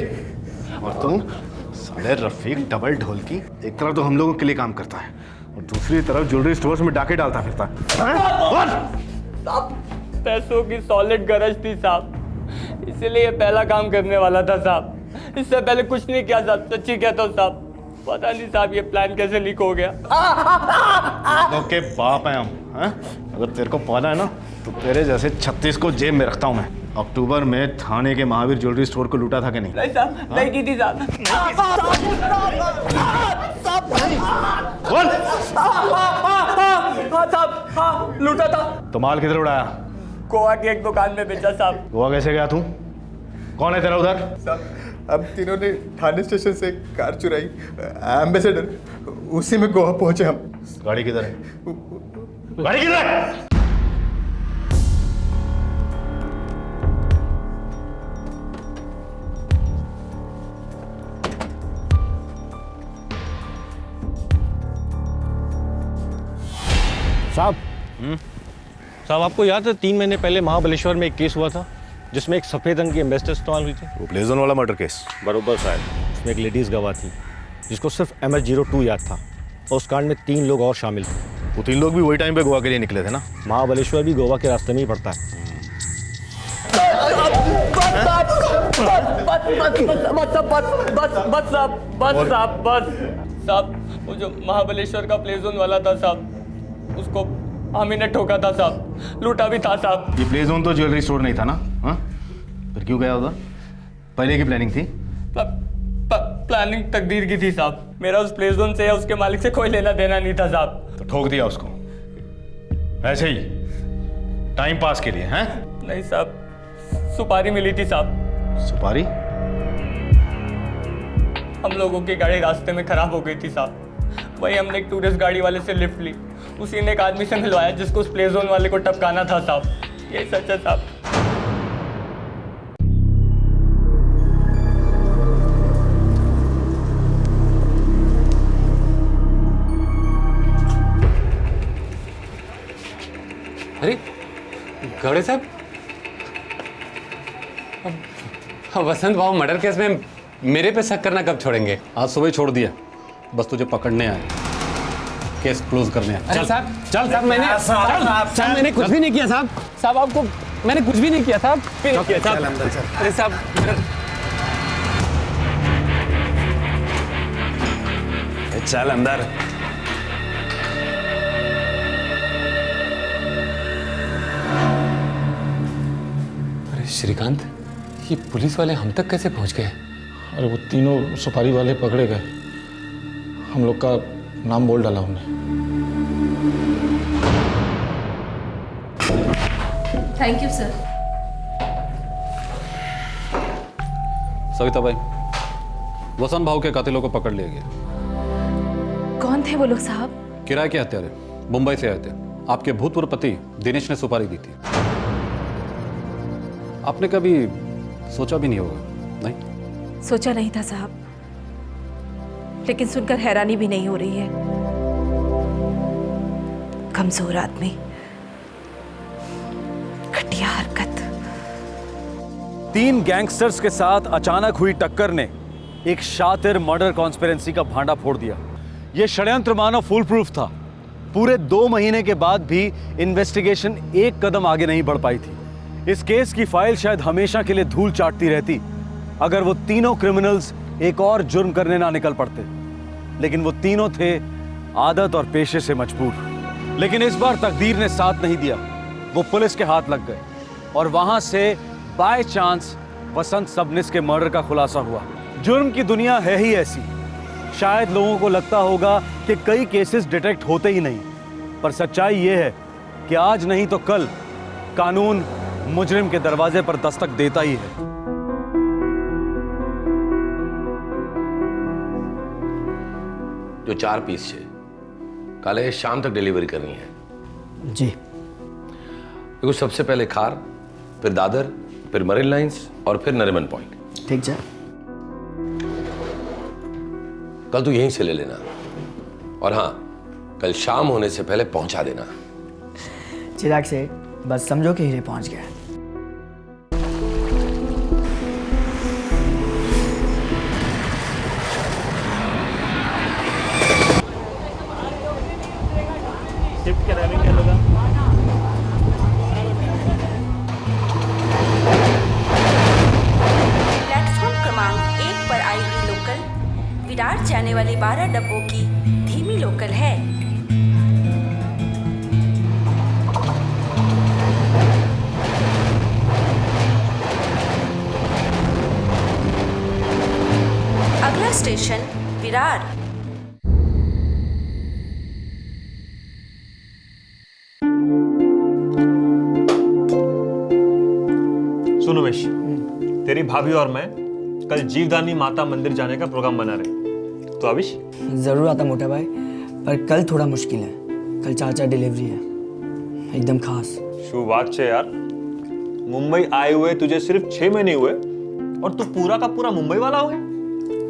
और तुम साले रफीक डबल ढोल की, एक तरफ तो हम लोगों के लिए काम करता है और दूसरी तरफ ज्वेलरी स्टोर्स में डाके डालता फिरता है। पैसों की सॉलिड गरज थी साहब, इसलिए पहला काम करने वाला था साहब। इससे पहले कुछ नहीं किया साहब, सच्ची कहता हूँ साहब। पता नहीं साहब ये प्लान कैसे लीक हो गया। लोग के बाप हैं हम, हैं? अगर तेरे को पाला है ना तो तेरे जैसे 36 को जेब में रखता हूँ मैं। अक्टूबर में थाने के महावीर ज्वेलरी स्टोर को लूटा था कि नहीं? नहीं साहब, नहीं की थी साहब। बोल। हाँ साहब, हाँ लूटा था। तो माल किधर उड़ाया? गोवा की एक दुकान में बेचा साहब। गोवा कैसे गया तू? कौन है तेरा उधर? साहब हम तीनों ने थाने स्टेशन से कार चुराई, एम्बेसडर, उसी में गोवा पहुंचे हम। गाड़ी किधर है? गाड़ी किधर है? साहब साहब आपको याद है 3 महीने पहले महाबलेश्वर में एक केस हुआ था जिसमें एक सफ़ेद रंग की एम्बेसडर इस्तेमाल हुई थी? वो प्ले जोन वाला मर्डर केस? बरोबर साहब। उसमें एक लेडीज़ गवाह थी जिसको सिर्फ MS-02 याद था और उस कांड में 3 लोग और शामिल थे। वो 3 लोग भी वही टाइम पे गोवा के लिए निकले थे ना? महाबलेश्वर भी गोवा के रास्ते में ही पड़ता है। साहब वो जो महाबलेश्वर का प्ले जोन वाला था साहब, उसको हम ही ने ठोका था साहब, लूटा भी था साहब। ये प्ले जोन तो ज्वेलरी स्टोर नहीं था ना? हाँ, फिर क्यों गया उधर? पहले की प्लानिंग थी? प्लानिंग तकदीर की थी साहब। मेरा उस प्ले जोन से या उसके मालिक से कोई लेना देना नहीं था साहब। तो ठोक दिया उसको ऐसे ही टाइम पास के लिए? हैं? नहीं साहब, सुपारी मिली थी साहब। सुपारी? हम लोगों की गाड़ी रास्ते में खराब हो गई थी साहब, वही हमने एक टूरिस्ट गाड़ी वाले से लिफ्ट ली, उसी ने एक आदमी से मिलवाया जिसको उस प्ले जोन वाले को टपकाना था साहब। यही सच है साहब। अरे गौड़े साहब, वसंत भाव मर्डर केस में मेरे पे शक करना कब छोड़ेंगे? आज सुबह छोड़ दिया, बस तुझे पकड़ने आए, केस क्लोज करने आए। अरे साहब, चल साहब, मैंने कुछ भी नहीं किया साहब। साहब आपको मैंने कुछ भी नहीं किया साहब। चल अंदर चल। अरे साहब चल अंदर। अरे श्रीकांत, ये पुलिस वाले हम तक कैसे पहुंच गए? अरे वो तीनों सुपारी वाले पकड़े गए, हम लोग का नाम बोल डाला हमने। Thank you sir. सविता भाई, वसंत भाव के कातिलों को पकड़ लिया गया। कौन थे वो लोग साहब? किराए के हत्यारे, मुंबई से आए थे। आपके भूतपूर्व पति दिनेश ने सुपारी दी थी। आपने कभी सोचा भी नहीं होगा? नहीं सोचा नहीं था साहब, लेकिन सुनकर हैरानी भी नहीं हो रही है। कमजोर आदमी, घटिया हरकत। 3 गैंगस्टर्स के साथ अचानक हुई टक्कर ने एक शातिर मर्डर कॉन्स्पिरेंसी का भांडा फोड़ दिया। यह षड्यंत्र मानो फुल प्रूफ था। पूरे 2 महीने के बाद भी इन्वेस्टिगेशन एक कदम आगे नहीं बढ़ पाई थी। इस केस की फाइल शायद हमेशा के लिए धूल चाटती रहती अगर वो तीनों क्रिमिनल्स एक और जुर्म करने ना निकल पड़ते। लेकिन वो तीनों थे आदत और पेशे से मजबूर। लेकिन इस बार तकदीर ने साथ नहीं दिया। वो पुलिस के हाथ लग गए और वहां से बाय चांस वसंत सबनिस के मर्डर का खुलासा हुआ। जुर्म की दुनिया है ही ऐसी। शायद लोगों को लगता होगा कि कई केसेस डिटेक्ट होते ही नहीं, पर सच्चाई ये है कि आज नहीं तो कल कानून मुजरिम के दरवाजे पर दस्तक देता ही है। जो 4 पीस है कल शाम तक डिलीवरी करनी है जी। देखो, सबसे पहले खार, फिर दादर, फिर मरीन लाइंस और फिर नरीमन पॉइंट। ठीक है। कल तू यहीं से ले लेना और हाँ, कल शाम होने से पहले पहुंचा देना। चिराग से बस समझो कि हीरे पहुंच गया। शिफ्ट के टाइमिंग क्या लगा? प्लेटफॉर्म क्रमांक 1 पर आई हुई लोकल विरार जाने वाली 12 डब्बों की धीमी लोकल है। विरार। सुन उमेश, तेरी भाभी और मैं कल जीवदानी माता मंदिर जाने का प्रोग्राम बना रहे, तो अविश? जरूर आता मोटा भाई, पर कल थोड़ा मुश्किल है। कल 4 डिलीवरी है, एकदम खास। शुभ बात है यार। मुंबई आए हुए तुझे सिर्फ 6 महीने हुए और तू पूरा का पूरा मुंबई वाला हो गया।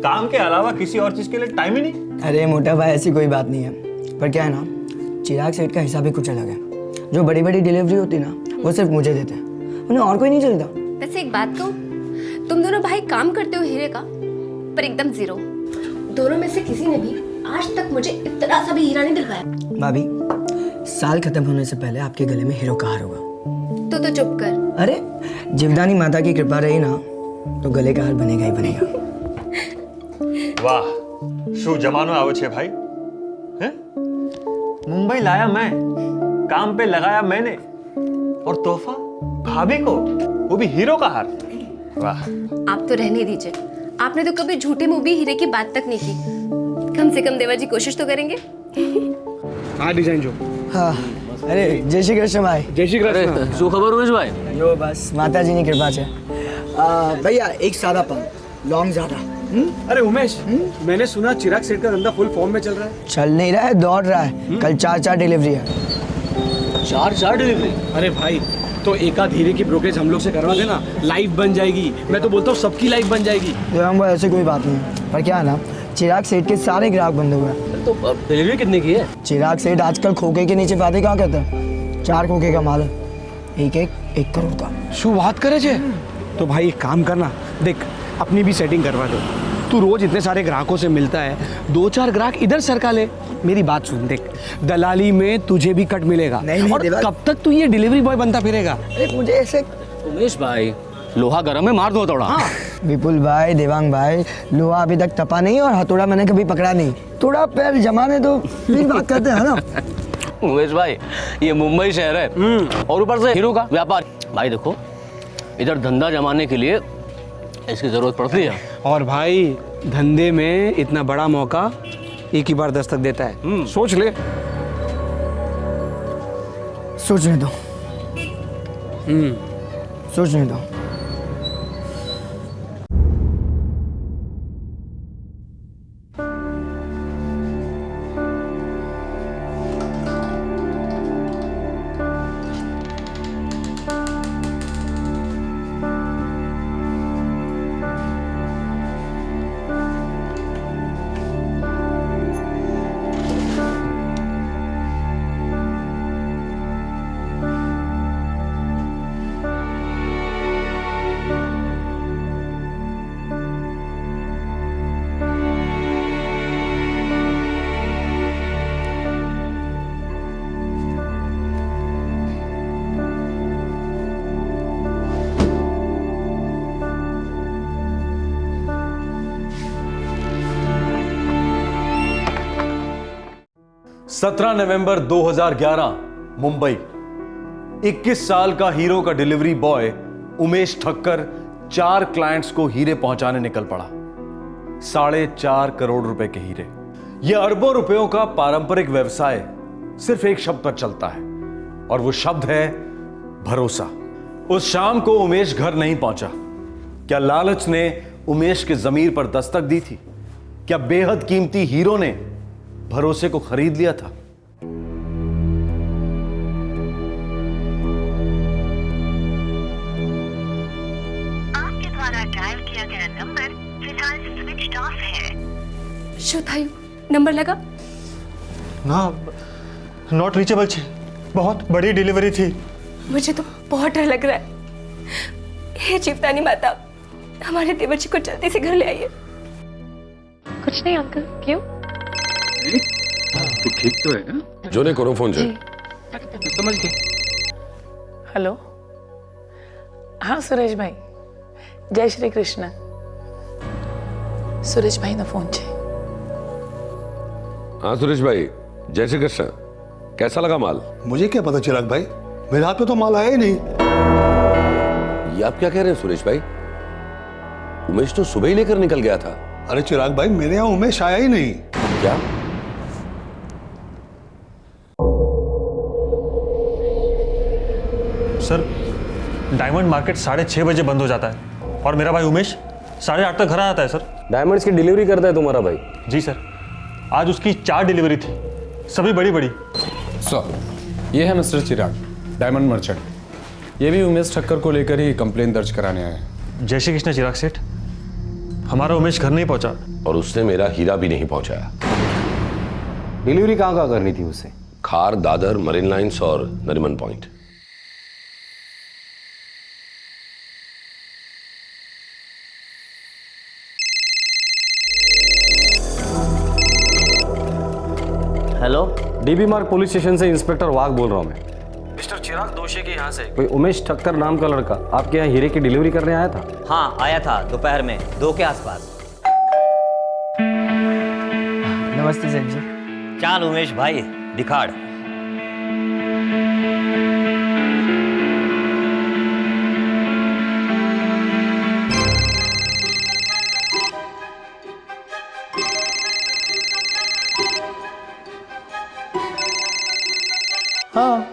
काम के अलावा किसी और चीज के लिए टाइम ही नहीं। अरे मोटा भाई, ऐसी कोई बात नहीं है, पर क्या है ना, चिराग सेठ का हिसाब ही कुछ अलग है। जो बड़ी बड़ी डिलीवरी होती ना, वो सिर्फ मुझे देते हैं, उन्हें और कोई नहीं चलता। वैसे एक बात कहूं, तुम दोनों भाई काम करते हो हीरे का, पर एकदम जीरो। दोनों में से किसी ने भी आज तक मुझे इतना सा भी हीरा नहीं दिलवाया। भाभी, साल खत्म होने से पहले आपके गले में हीरो का हार होगा। तो चुप कर। अरे जीवदानी माता की कृपा रही ना, तो गले का हार बनेगा ही बनेगा। वाह, शुभ जमानो आवो छे भाई। हैं? मुंबई लाया मैं, काम पे लगाया मैंने, और तोहफा भाभी को, वो भी हीरो का हार। वाह। आप तो रहने दीजिए, आपने तो कभी झूठे मुंह भी हीरे की बात तक नहीं की। कम से कम देवर जी कोशिश तो करेंगे। हाँ डिजाइन जो। हाँ, अरे जय श्री कृष्ण भाई। जय श्री कृष्ण। શું ખબર ઉમેશ ભાઈ? यो बस माता जी की कृपा से। भैया एक सादा पान, लौंग ज्यादा। अरे उमेश, मैंने सुना चिराग सेठ का धंधा फुल फॉर्म में चल रहा है। चल नहीं रहा है, दौड़ रहा है। कल 4 डिलीवरी है। 4 डिलीवरी? अरे भाई, तो एक आध हीरे की ब्रोकरेज हम लोग से करवा देना, लाइफ बन जाएगी। मैं तो बोलता हूँ सबकी लाइफ बन जाएगी। तो ऐसे कोई बात नहीं, पर क्या है ना, चिराग सेठ के सारे ग्राहक बंद हुए हैं। तो डिलीवरी कितने की है? चिराग सेठ आजकल खोखे के नीचे वादे क्या करते हैं? 4 खोखे का माल है, एक करोड़ का। શું વાત કરે છે? तो भाई एक काम करना, देख अपनी भी सेटिंग करवा दो। तू रोज इतने सारे ग्राहकों से मिलता है, 2-4 ग्राहक इधर सरका ले। मेरी बात सुन, देख दलाली में तुझे भी कट मिलेगा। नहीं, और कब तक तू ये डिलीवरी बॉय बनता फिरेगा? मुझे ऐसे। उमेश भाई, लोहा गरम है, मार दो थोड़ा। हाँ। विपुल भाई, देवांग भाई, लोहा अभी तक तपा नहीं और हथौड़ा मैंने कभी पकड़ा नहीं। थोड़ा पैर जमाने दो, फिर बात करते हैं ना। उमेश भाई, ये मुंबई शहर है और ऊपर से हीरो का व्यापार। भाई देखो, इधर धंधा जमाने के लिए इसकी जरूरत पड़ती है। और भाई धंधे में इतना बड़ा मौका एक ही बार दस्तक देता है। सोच ले। सोचने दो। सोचने दो। नवंबर 2011 मुंबई। 21 साल का हीरो का delivery boy Umesh Thakkar 4 clients को हीरे पहुंचाने निकल पड़ा। 4.5 करोड़ रुपए के हीरे। यह अरबों रुपयों का पारंपरिक व्यवसाय सिर्फ एक शब्द पर चलता है, और वो शब्द है भरोसा। उस शाम को उमेश घर नहीं पहुंचा। क्या लालच ने उमेश के जमीर पर दस्तक दी थी? क्या बेहद कीमती हीरो ने भरोसे को खरीद लिया था? आपके द्वारा डायल किया गया नंबर फिलहाल स्विच ऑफ है। शो था नंबर लगा ना, नॉट रीचेबल छे। बहुत बड़ी डिलीवरी थी। मुझे तो बहुत डर लग रहा है। हे जीवदानी माता, हमारे देवर जी को जल्दी से घर ले आइए। कुछ नहीं अंकल, क्यों? तू ठीक तो है ना? जो ने करो फोन जो समझ गए। हेलो, हाँ सुरेश भाई, जय श्री कृष्ण। सुरेश भाई ना फोन छे। हाँ सुरेश भाई, जय श्री कृष्ण। कैसा लगा माल? मुझे क्या पता चिराग भाई, मेरे हाथ में तो माल आया ही नहीं। ये आप क्या कह रहे हैं सुरेश भाई? उमेश तो सुबह ही लेकर निकल गया था। अरे चिराग भाई, मेरे यहाँ उमेश आया ही नहीं। क्या? सर, डायमंड मार्केट 6:30 बजे बंद हो जाता है और मेरा भाई उमेश 8:30 तक घर आ जाता है सर। डायमंड्स की डिलीवरी करता है तुम्हारा भाई? जी सर, आज उसकी 4 डिलीवरी थी, सभी बड़ी बड़ी। सर, ये है मिस्टर चिराग, डायमंड मर्चेंट। ये भी उमेश ठक्कर को लेकर ही कंप्लेन दर्ज कराने आए हैं। जय श्री कृष्ण चिराग सेठ, हमारा उमेश घर नहीं पहुंचा और उसने मेरा हीरा भी नहीं पहुंचाया। डिलीवरी कहाँ करनी थी उसे? खार, दादर, मरीन लाइंस और नरीमन पॉइंट। हेलो, डीबी मार्ग पुलिस स्टेशन से इंस्पेक्टर वाघ बोल रहा हूँ मैं। मिस्टर चिराग दोषी के यहाँ से कोई उमेश ठक्कर नाम का लड़का आपके यहाँ हीरे की डिलीवरी करने आया था? हाँ आया था, दोपहर में 2 के आसपास। नमस्ते सेठ जी। चाल उमेश भाई, दिखाड़। हाँ,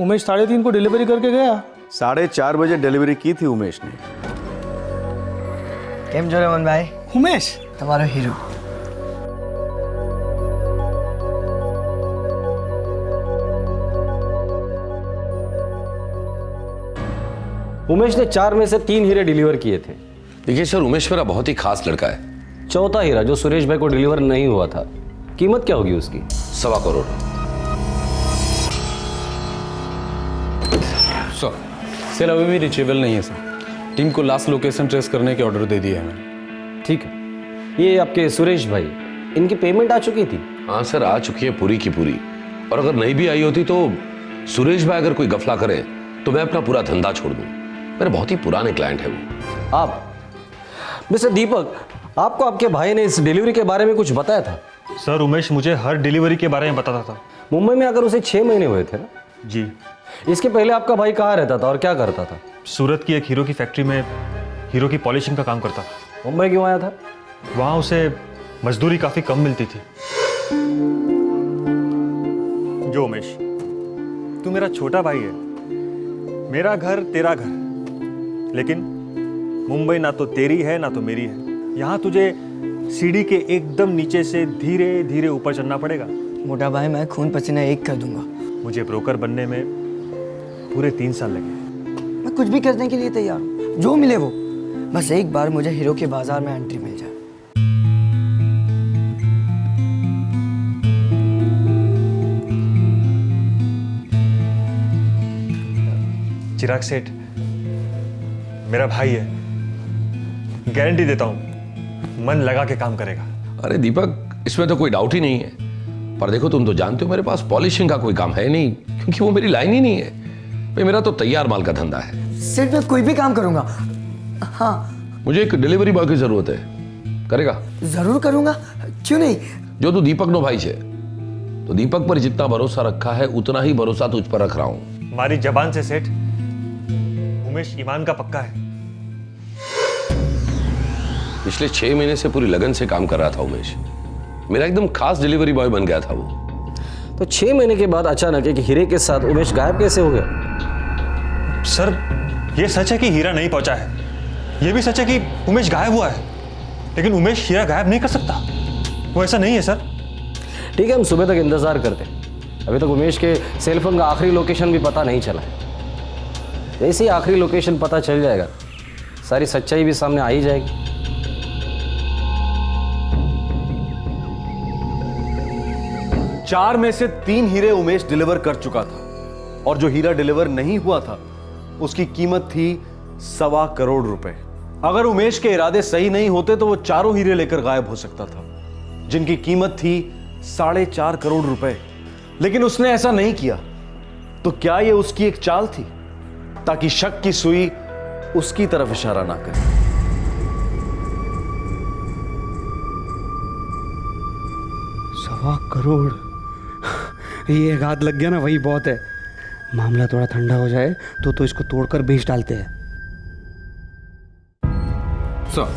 उमेश 3:30 को डिलीवरी करके गया। 4:30 बजे डिलीवरी की थी उमेश ने। केम जो रमन भाई? उमेश तुम्हारा हीरो। उमेश ने 4 में से 3 हीरे डिलीवर किए थे। देखिए सर, उमेश मेरा बहुत ही खास लड़का है। चौथा हीरा जो सुरेश भाई को डिलीवर नहीं हुआ था, कीमत क्या होगी उसकी? 1.25 करोड़। सर, सेल अभी भी रिचेबल नहीं है सर। टीम को लास्ट लोकेशन ट्रेस करने के ऑर्डर दे दिए हैं मैंने। ठीक है, ये आपके सुरेश भाई, इनकी पेमेंट आ चुकी थी? हाँ सर, आ चुकी है पूरी की पूरी। और अगर नहीं भी आई होती तो सुरेश भाई अगर कोई गफला करे तो मैं अपना पूरा धंधा छोड़ दूं। मेरे बहुत ही पुराने क्लाइंट है वो। आप मिस्टर दीपक, आपको आपके भाई ने इस डिलीवरी के बारे में कुछ बताया था? सर, उमेश मुझे हर डिलीवरी के बारे में बताता था। मुंबई में अगर उसे 6 महीने हुए थे ना? जी। इसके पहले आपका भाई कहाँ रहता था और क्या करता था? सूरत की एक हीरो की फैक्ट्री में हीरो की पॉलिशिंग का काम करता था। मुंबई क्यों आया था? वहाँ उसे मजदूरी काफी कम मिलती थी। जो उमेश, तू मेरा छोटा भाई है, मेरा घर तेरा घर, लेकिन मुंबई ना तो तेरी है ना तो मेरी है। यहाँ तुझे सीढ़ी के एकदम नीचे से धीरे धीरे ऊपर चढ़ना पड़ेगा। मोटा भाई, मैं खून पसीना एक कर दूंगा। मुझे ब्रोकर बनने में पूरे 3 साल लगे। मैं कुछ भी करने के लिए तैयार हूँ, जो मिले वो। बस एक बार मुझे हीरो के बाजार में एंट्री मिल जाए। चिराग सेठ मेरा भाई है, गारंटी देता हूं मन लगा के काम करेगा। अरे दीपक, इसमें तो कोई डाउट ही नहीं है। पर देखो, तुम तो जानते हो मेरे पास पॉलिशिंग का कोई काम है नहीं, क्योंकि वो मेरी लाइन ही नहीं है भाई। मेरा तो तैयार माल का धंधा है। सिर्फ मैं कोई भी काम करूंगा। हाँ, मुझे एक डिलीवरी बॉय की जरूरत है, करेगा? जरूर करूंगा, क्यों नहीं। जो तू दीपक नो भाई है, तो दीपक पर जितना भरोसा रखा है उतना ही भरोसा तुझ पर रख रहा हूं। हमारी जबान से सेठ, उमेश ईमान का पक्का है। पिछले 6 महीने से पूरी लगन से काम कर रहा था उमेश। मेरा एकदम खास डिलीवरी बॉय बन गया था वो। तो 6 महीने के बाद अचानक एक हीरे के साथ उमेश गायब कैसे हो गया? सर, ये सच है कि हीरा नहीं पहुंचा है, ये भी सच है कि उमेश गायब हुआ है, लेकिन उमेश हीरा गायब नहीं कर सकता। वो ऐसा नहीं है सर। ठीक है, हम सुबह तक इंतजार करते हैं। अभी तक उमेश के सेलफोन का आखिरी लोकेशन भी पता नहीं चला है। जैसे ही आखिरी लोकेशन पता चल जाएगा, सारी सच्चाई भी सामने आ ही जाएगी। 4 में से 3 हीरे उमेश डिलीवर कर चुका था, और जो हीरा डिलीवर नहीं हुआ था उसकी कीमत थी 1.25 करोड़ रुपए। अगर उमेश के इरादे सही नहीं होते तो वो चारों हीरे लेकर गायब हो सकता था, जिनकी कीमत थी 4.5 करोड़ रुपए। लेकिन उसने ऐसा नहीं किया। तो क्या यह उसकी एक चाल थी, ताकि शक की सुई उसकी तरफ इशारा ना करे? 1.25 करोड़, ये एक हाथ लग गया ना, वही बहुत है। मामला थोड़ा ठंडा हो जाए तो इसको तोड़कर बेच डालते हैं। सर,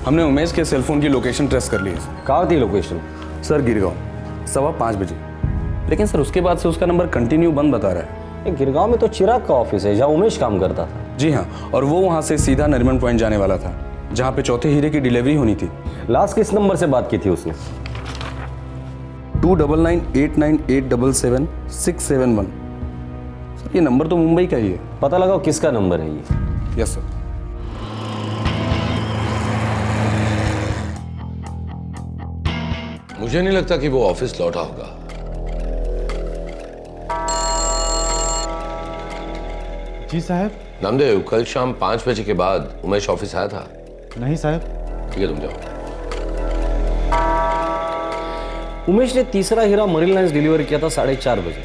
हमने उमेश के सेलफोन की लोकेशन ट्रेस कर ली है। कहाँ थी लोकेशन? सर गिरगांव 5:15 बजे। लेकिन सर उसके बाद से उसका नंबर कंटिन्यू बंद बता रहा है। ये गिरगांव में तो चिराग का ऑफिस है जहाँ उमेश काम करता था। जी हाँ, और वो वहाँ से सीधा नरीमन पॉइंट जाने वाला था जहाँ पे चौथे हीरे की डिलीवरी होनी थी। लास्ट किस नंबर से बात की थी उसने? 299898777671। सर ये नंबर तो मुंबई का ही है। पता लगाओ किसका नंबर है ये। Yes sir. मुझे नहीं लगता कि वो ऑफिस लौटा होगा। जी साहब। नामदेव, कल शाम 5 बजे के बाद उमेश ऑफिस आया था? नहीं साहब। ठीक है, तुम जाओ। उमेश ने तीसरा हीरा मरीन लाइन्स डिलीवर किया था 4:30 बजे।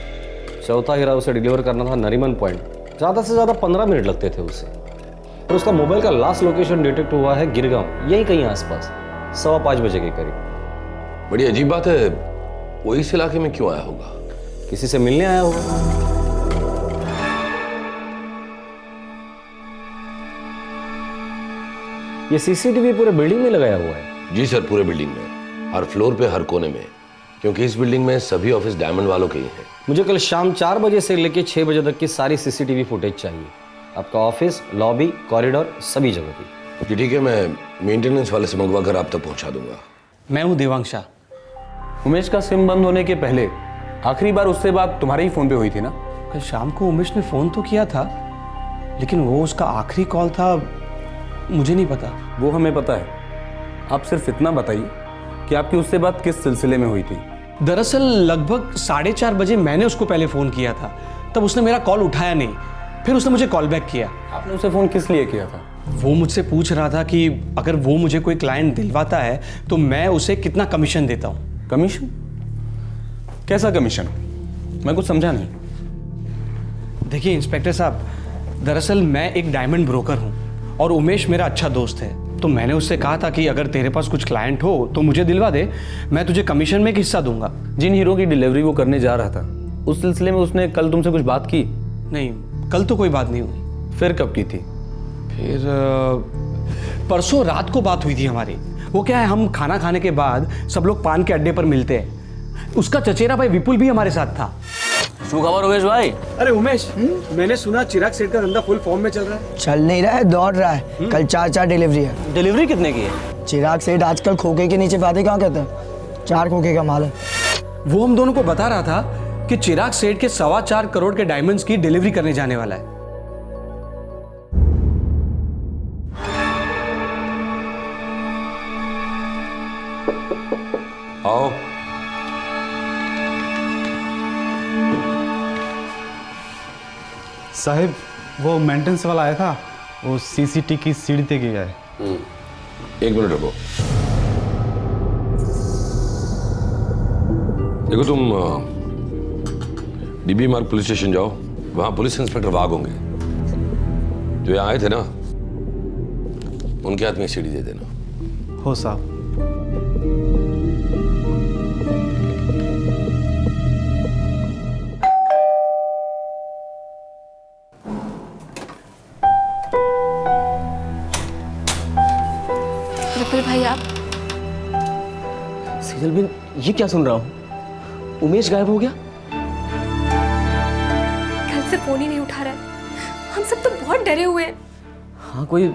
चौथा हीरा उसे डिलीवर करना था नरीमन पॉइंट। ज़्यादा से ज़्यादा 15 मिनट लगते थे उसे। और उसका मोबाइल का लास्ट लोकेशन डिटेक्ट हुआ है गिरगांव, यही कहीं आसपास 5:15 बजे के करीब। बड़ी अजीब बात है, वो इस इलाके में क्यों आया होगा? किसी से मिलने आया होगा। ये सीसीटीवी पूरे बिल्डिंग में लगाया हुआ है? जी सर, पूरे बिल्डिंग में, हर फ्लोर पे, हर कोने में, क्योंकि इस बिल्डिंग में सभी ऑफिस डायमंड वालों के ही हैं। मुझे कल शाम 4 बजे से लेकर 6 बजे तक की सारी सीसीटीवी फुटेज चाहिए। आपका ऑफिस, लॉबी, कॉरिडोर, सभी जगह की। जी ठीक है, मैं मेंटेनेंस वाले से मंगवा कर आप तक पहुंचा दूंगा। मैं हूँ देवांग शाह। उमेश का सिम बंद होने के पहले आखिरी बार उससे बात तुम्हारे ही फोन पे हुई थी ना? कल शाम को उमेश ने फ़ोन तो किया था, लेकिन वो उसका आखिरी कॉल था मुझे नहीं पता। वो हमें पता है। आप सिर्फ इतना बताइए कि आपकी उससे बात किस सिलसिले में हुई थी। दरअसल लगभग 4:30 बजे मैंने उसको पहले फ़ोन किया था, तब उसने मेरा कॉल उठाया नहीं, फिर उसने मुझे कॉल बैक किया। आपने उसे फ़ोन किस लिए किया था? वो मुझसे पूछ रहा था कि अगर वो मुझे कोई क्लाइंट दिलवाता है तो मैं उसे कितना कमीशन देता हूँ। कमीशन? कैसा कमीशन? मैं कुछ समझा नहीं। देखिए इंस्पेक्टर साहब, दरअसल मैं एक डायमंड ब्रोकर हूँ और उमेश मेरा अच्छा दोस्त है। तो मैंने उससे कहा था कि अगर तेरे पास कुछ क्लाइंट हो तो मुझे दिलवा दे, मैं तुझे कमीशन में एक हिस्सा दूंगा। जिन हीरो की डिलीवरी वो करने जा रहा था, उस सिलसिले में उसने कल तुमसे कुछ बात की? नहीं, कल तो कोई बात नहीं हुई। फिर कब की थी? फिर परसों रात को बात हुई थी हमारी। वो क्या है, हम खाना खाने के बाद सब लोग पान के अड्डे पर मिलते हैं। उसका चचेरा भाई विपुल भी हमारे साथ था। शू खबर उमेश भाई? अरे उमेश, मैंने सुना चिराग सेठ का धंधा फुल फॉर्म में चल रहा है। चल नहीं रहा है, दौड़ रहा है। कल 4 डिलीवरी है। डिलीवरी कितने की है? चिराग सेठ आजकल खोखे के नीचे बातें कहाँ करते हैं, 4 खोखे का माल है। वो हम दोनों को बता रहा था कि चिराग सेठ के 4.25 करोड़ के डायमंड्स की डिलीवरी करने जाने वाला है। आओ। साहब, वो मेंटेनेंस वाला आया था, वो सीसीटी की सीढ़ी पे गया है। 1 मिनट रुको। देखो, तुम डीबी मार्ग पुलिस स्टेशन जाओ, वहां पुलिस इंस्पेक्टर वाघ होंगे जो यहाँ आए थे ना, उनके हाथ में सीढ़ी दे देना। हो साहब। विपुल भाई, आप? सीजल बिन, ये क्या सुन रहा हूँ? उमेश गायब हो गया? कल से फोन ही नहीं उठा रहा है। हम सब तो बहुत डरे हुए हैं। हाँ, कोई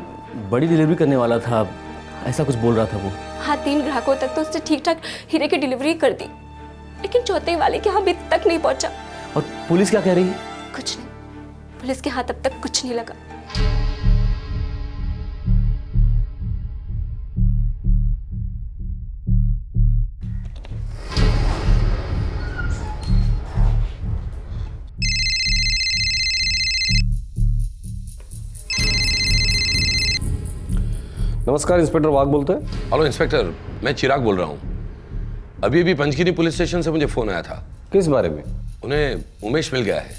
बड़ी डिलीवरी करने वाला था, ऐसा कुछ बोल रहा था वो। हाँ, 3 ग्राहकों तक तो उसने ठीक ठाक हीरे की डिलीवरी कर दी, लेकिन चौथे वाले के यहाँ अभी तक नहीं पहुंचा। और पुलिस क्या कह रही है? कुछ नहीं, पुलिस के हाथ अब तक कुछ नहीं लगा। नमस्कार, इंस्पेक्टर वाघ बोलते हैं। हेलो इंस्पेक्टर, मैं चिराग बोल रहा हूँ। अभी अभी पंचगिरी पुलिस स्टेशन से मुझे फोन आया था। किस बारे में? उन्हें उमेश मिल गया है।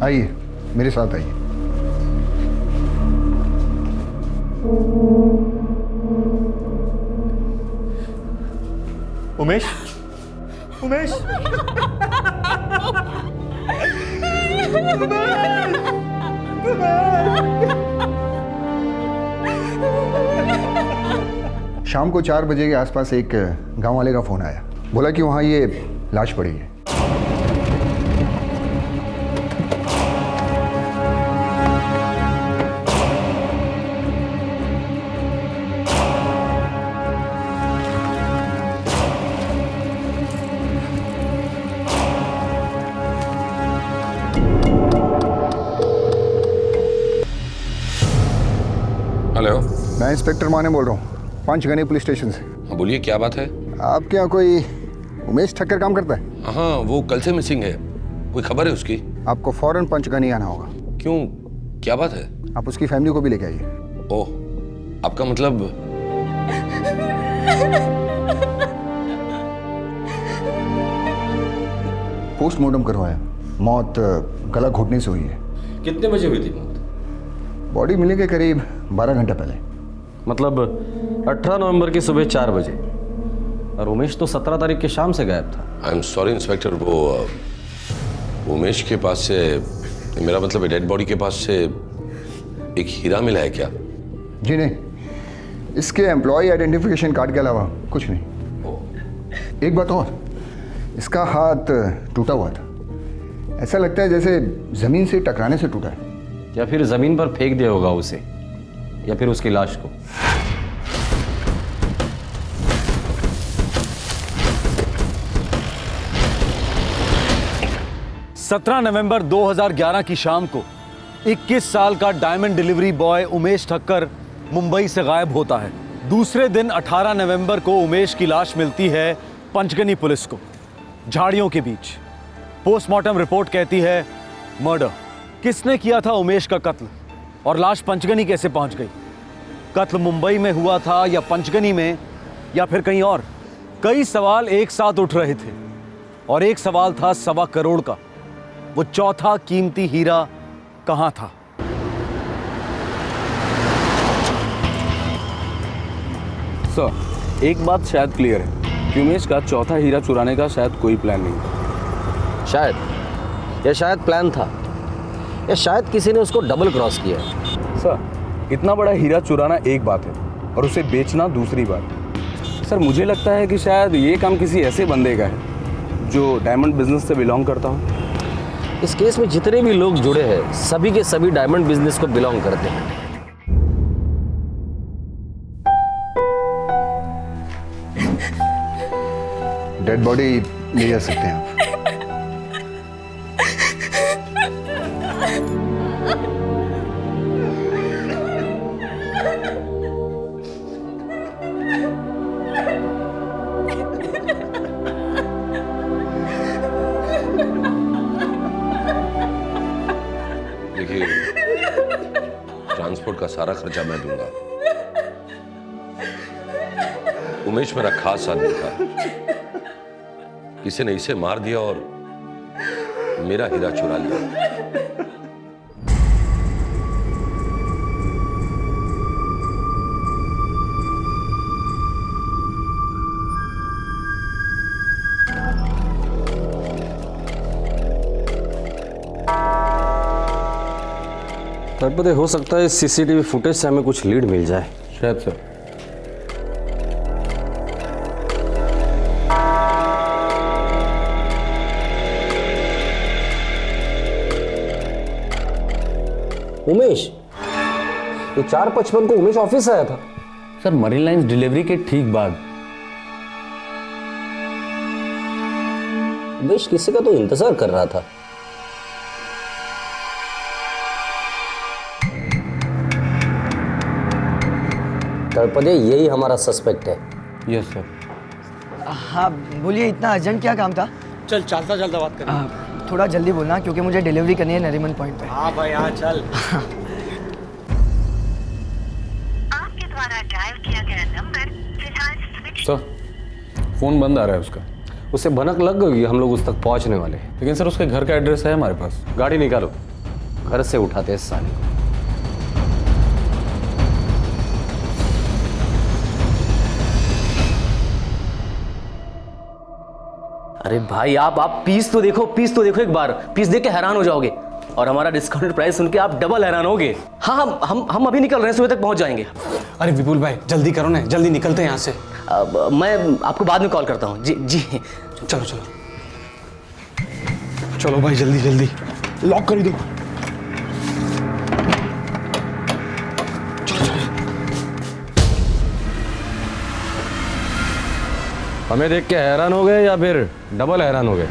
आइए, मेरे साथ आइए। उमेश उमेश शाम को 4 बजे के आसपास एक गांव वाले का फोन आया, बोला कि वहाँ ये लाश पड़ी है। हेलो, मैं इंस्पेक्टर माने बोल रहा हूँ, पंचगनी पुलिस स्टेशन से। हाँ बोलिए, क्या बात है? आपके यहाँ कोई उमेश ठक्कर काम करता है? हाँ, वो कल से मिसिंग है। कोई खबर है उसकी? आपको फौरन पंचगनी आना होगा। क्यों, क्या बात है? आप उसकी फैमिली को भी लेके आइए। ओह, आपका मतलब? पोस्टमार्टम करवाया, मौत गला घोटने से हुई है। कितने बजे हुई थी मौत? बॉडी मिलने के करीब 12 घंटे पहले। मतलब 18 नवंबर की सुबह 4 बजे। और उमेश तो 17 तारीख की शाम से गायब था। आई एम सॉरी इंस्पेक्टर, वो उमेश के पास से, मेरा मतलब डेड बॉडी के पास से एक हीरा मिला है क्या? जी नहीं, इसके एम्प्लॉय आइडेंटिफिकेशन कार्ड के अलावा कुछ नहीं। एक बात और, इसका हाथ टूटा हुआ था, ऐसा लगता है जैसे जमीन से टकराने से टूटा है। या फिर जमीन पर फेंक दिया होगा उसे, या फिर उसकी लाश को। सत्रह नवंबर 2011 की शाम को 21 साल का diamond delivery boy Umesh Thakkar Mumbai से गायब होता है। दूसरे दिन 18 नवंबर को उमेश की लाश मिलती है पंचगनी पुलिस को, झाड़ियों के बीच। पोस्टमार्टम रिपोर्ट कहती है मर्डर। किसने किया था उमेश का कत्ल, और लाश पंचगनी कैसे पहुंच गई? कत्ल मुंबई में हुआ था या पंचगनी में, या फिर कहीं और? कई सवाल एक साथ उठ रहे थे, और एक सवाल था 1.25 करोड़ का। वो चौथा कीमती हीरा कहां था? सर, एक बात शायद क्लियर है कि उमेश का चौथा हीरा चुराने का शायद कोई प्लान नहीं था। शायद प्लान था, या शायद किसी ने उसको डबल क्रॉस किया है। सर, इतना बड़ा हीरा चुराना एक बात है और उसे बेचना दूसरी बात। सर, मुझे लगता है कि शायद ये काम किसी ऐसे बंदे का है जो डायमंड बिजनेस से बिलोंग करता हो। इस केस में जितने भी लोग जुड़े हैं, सभी के सभी डायमंड बिजनेस को बिलोंग करते हैं। डेड बॉडी ले जा सकते हैं आप। देखिए, ट्रांसपोर्ट का सारा खर्चा मैं दूंगा। उमेश मेरा खास आदमी था, किसी ने इसे मार दिया और मेरा हीरा चुरा लिया। पर हो सकता है सीसीटीवी फुटेज से हमें कुछ लीड मिल जाए। शायद सर। उमेश, ये 4:55 को उमेश ऑफिस आया था। सर, मरीन लाइंस डिलीवरी के ठीक बाद। उमेश किसी का तो इंतजार कर रहा था। तड़पदे, यही हमारा सस्पेक्ट है। Yes sir. हाँ बोलिए, इतना अर्जेंट क्या काम था? चल चलता चलता बात करें। थोड़ा जल्दी बोलना क्योंकि मुझे डिलीवरी करनी है नरीमन पॉइंट पे। हाँ भाई, हाँ चल। आपके द्वारा डायल किया गया नंबर फिलहाल स्विच। सर, फोन बंद आ रहा है उसका। उसे भनक लग गई हम लोग उस तक पहुंचने वाले। लेकिन सर, उसके घर का एड्रेस है हमारे पास। गाड़ी निकालो, घर से उठाते हैं इस साले को। अरे भाई आप पीस तो देखो एक बार, पीस देख के हैरान हो जाओगे और हमारा डिस्काउंटेड प्राइस सुन के आप डबल हैरान होगे। हाँ हम अभी निकल रहे हैं, सुबह तक पहुंच जाएंगे। अरे विपुल भाई जल्दी करो ना, जल्दी निकलते हैं यहाँ से। मैं आपको बाद में कॉल करता हूँ। जी चलो चलो भाई जल्दी जल्दी लॉक कर दो। हमें देख के हैरान हो गए या फिर डबल हैरान हो गए?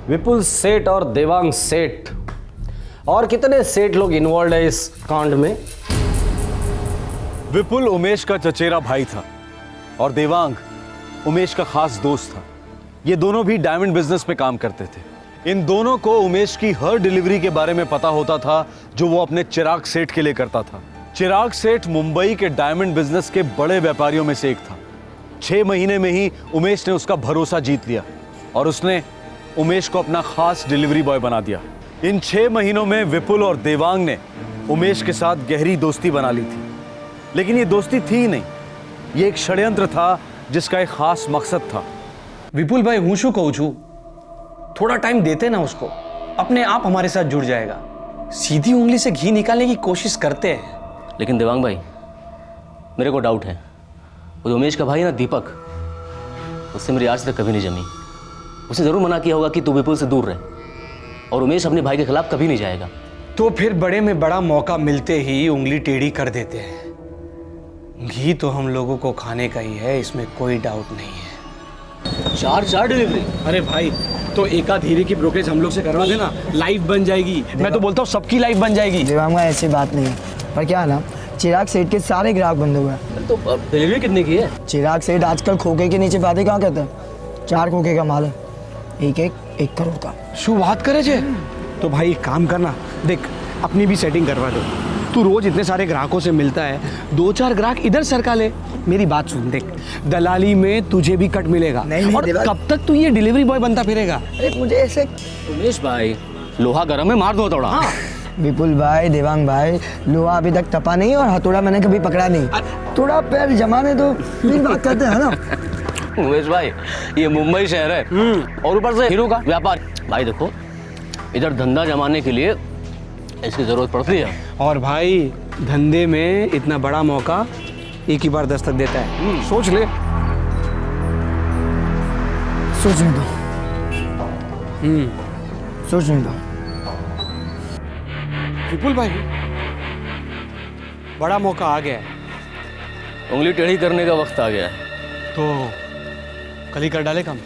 विपुल सेठ और देवांग सेठ और कितने सेठ लोग इन्वॉल्व है इस कांड में? विपुल उमेश का चचेरा भाई था और देवांग उमेश का खास दोस्त था। ये दोनों भी डायमंड बिजनेस में काम करते थे। इन दोनों को उमेश की हर डिलीवरी के बारे में पता होता था जो वो अपने चिराग सेठ के लिए करता था। चिराग सेठ मुंबई के डायमंड बिजनेस के बड़े व्यापारियों में से एक था। 6 महीने में ही उमेश ने उसका भरोसा जीत लिया और उसने उमेश को अपना खास डिलीवरी बॉय बना दिया। इन 6 महीनों में विपुल और देवांग ने उमेश के साथ गहरी दोस्ती बना ली थी, लेकिन ये दोस्ती थी ही नहीं, ये एक षड्यंत्र था जिसका एक खास मकसद था। विपुल भाई हूँ शू कहूँ छू, थोड़ा टाइम देते ना उसको, अपने आप हमारे साथ जुड़ जाएगा। सीधी उंगली से घी निकालने की कोशिश करते हैं। लेकिन देवांग भाई मेरे को डाउट है, वो जो उमेश का भाई है ना दीपक, उससे मेरी आज तक कभी नहीं जमी। उसने जरूर मना किया होगा कि तू विपुल से दूर रहे, और उमेश अपने भाई के खिलाफ कभी नहीं जाएगा। तो फिर बड़े में बड़ा मौका मिलते ही उंगली टेढ़ी कर देते हैं। घी तो हम लोगों को खाने का ही है, इसमें कोई डाउट नहीं है। 4 डिलीवरी? अरे भाई तो एक आध हीरे की ब्रोकरेज हम लोग से करवा देना, लाइफ बन जाएगी। मैं तो बोलता हूँ सबकी लाइफ बन जाएगी। देवांग भाई ऐसी बात नहीं है, पर क्या है ना, चिराग सेठ के सारे ग्राहक बंद हुए हैं। तो डिलीवरी कितने की है? चिराग सेठ आजकल खोखे के नीचे बातें कहाँ करते हैं। 4 खोखे का माल है, एक करोड़ का। शू बात करे जे? तो भाई एक काम करना, देख अपनी भी सेटिंग करवा दो। तू रोज इतने सारे ग्राहकों से मिलता है, 2-4 ग्राहक इधर सरका ले। मेरी बात सुन, देख दलाली में तुझे भी कट मिलेगा। नहीं, और कब तक तू ये डिलीवरी बॉय बनता फिरेगा? अरे मुझे ऐसे। उमेश भाई लोहा गर्म है, मार दो थोड़ा। हाँ। विपुल भाई, देवांग भाई, लोहा अभी तक तपा नहीं और हथौड़ा मैंने कभी पकड़ा नहीं। थोड़ा पैर जमाने दो फिर बात करते हैं ना। उमेश भाई ये मुंबई शहर है और ऊपर से हीरो का व्यापार। भाई देखो इधर धंधा जमाने के लिए इसकी जरूरत पड़ती है। और भाई धंधे में इतना बड़ा मौका एक ही बार दस्तक देता है। सोच ले। सोचने दो। सोचने दो। विपुल भाई बड़ा मौका आ गया है। उंगली टेढ़ी करने का वक्त आ गया है। तो कल ही कर डाले काम।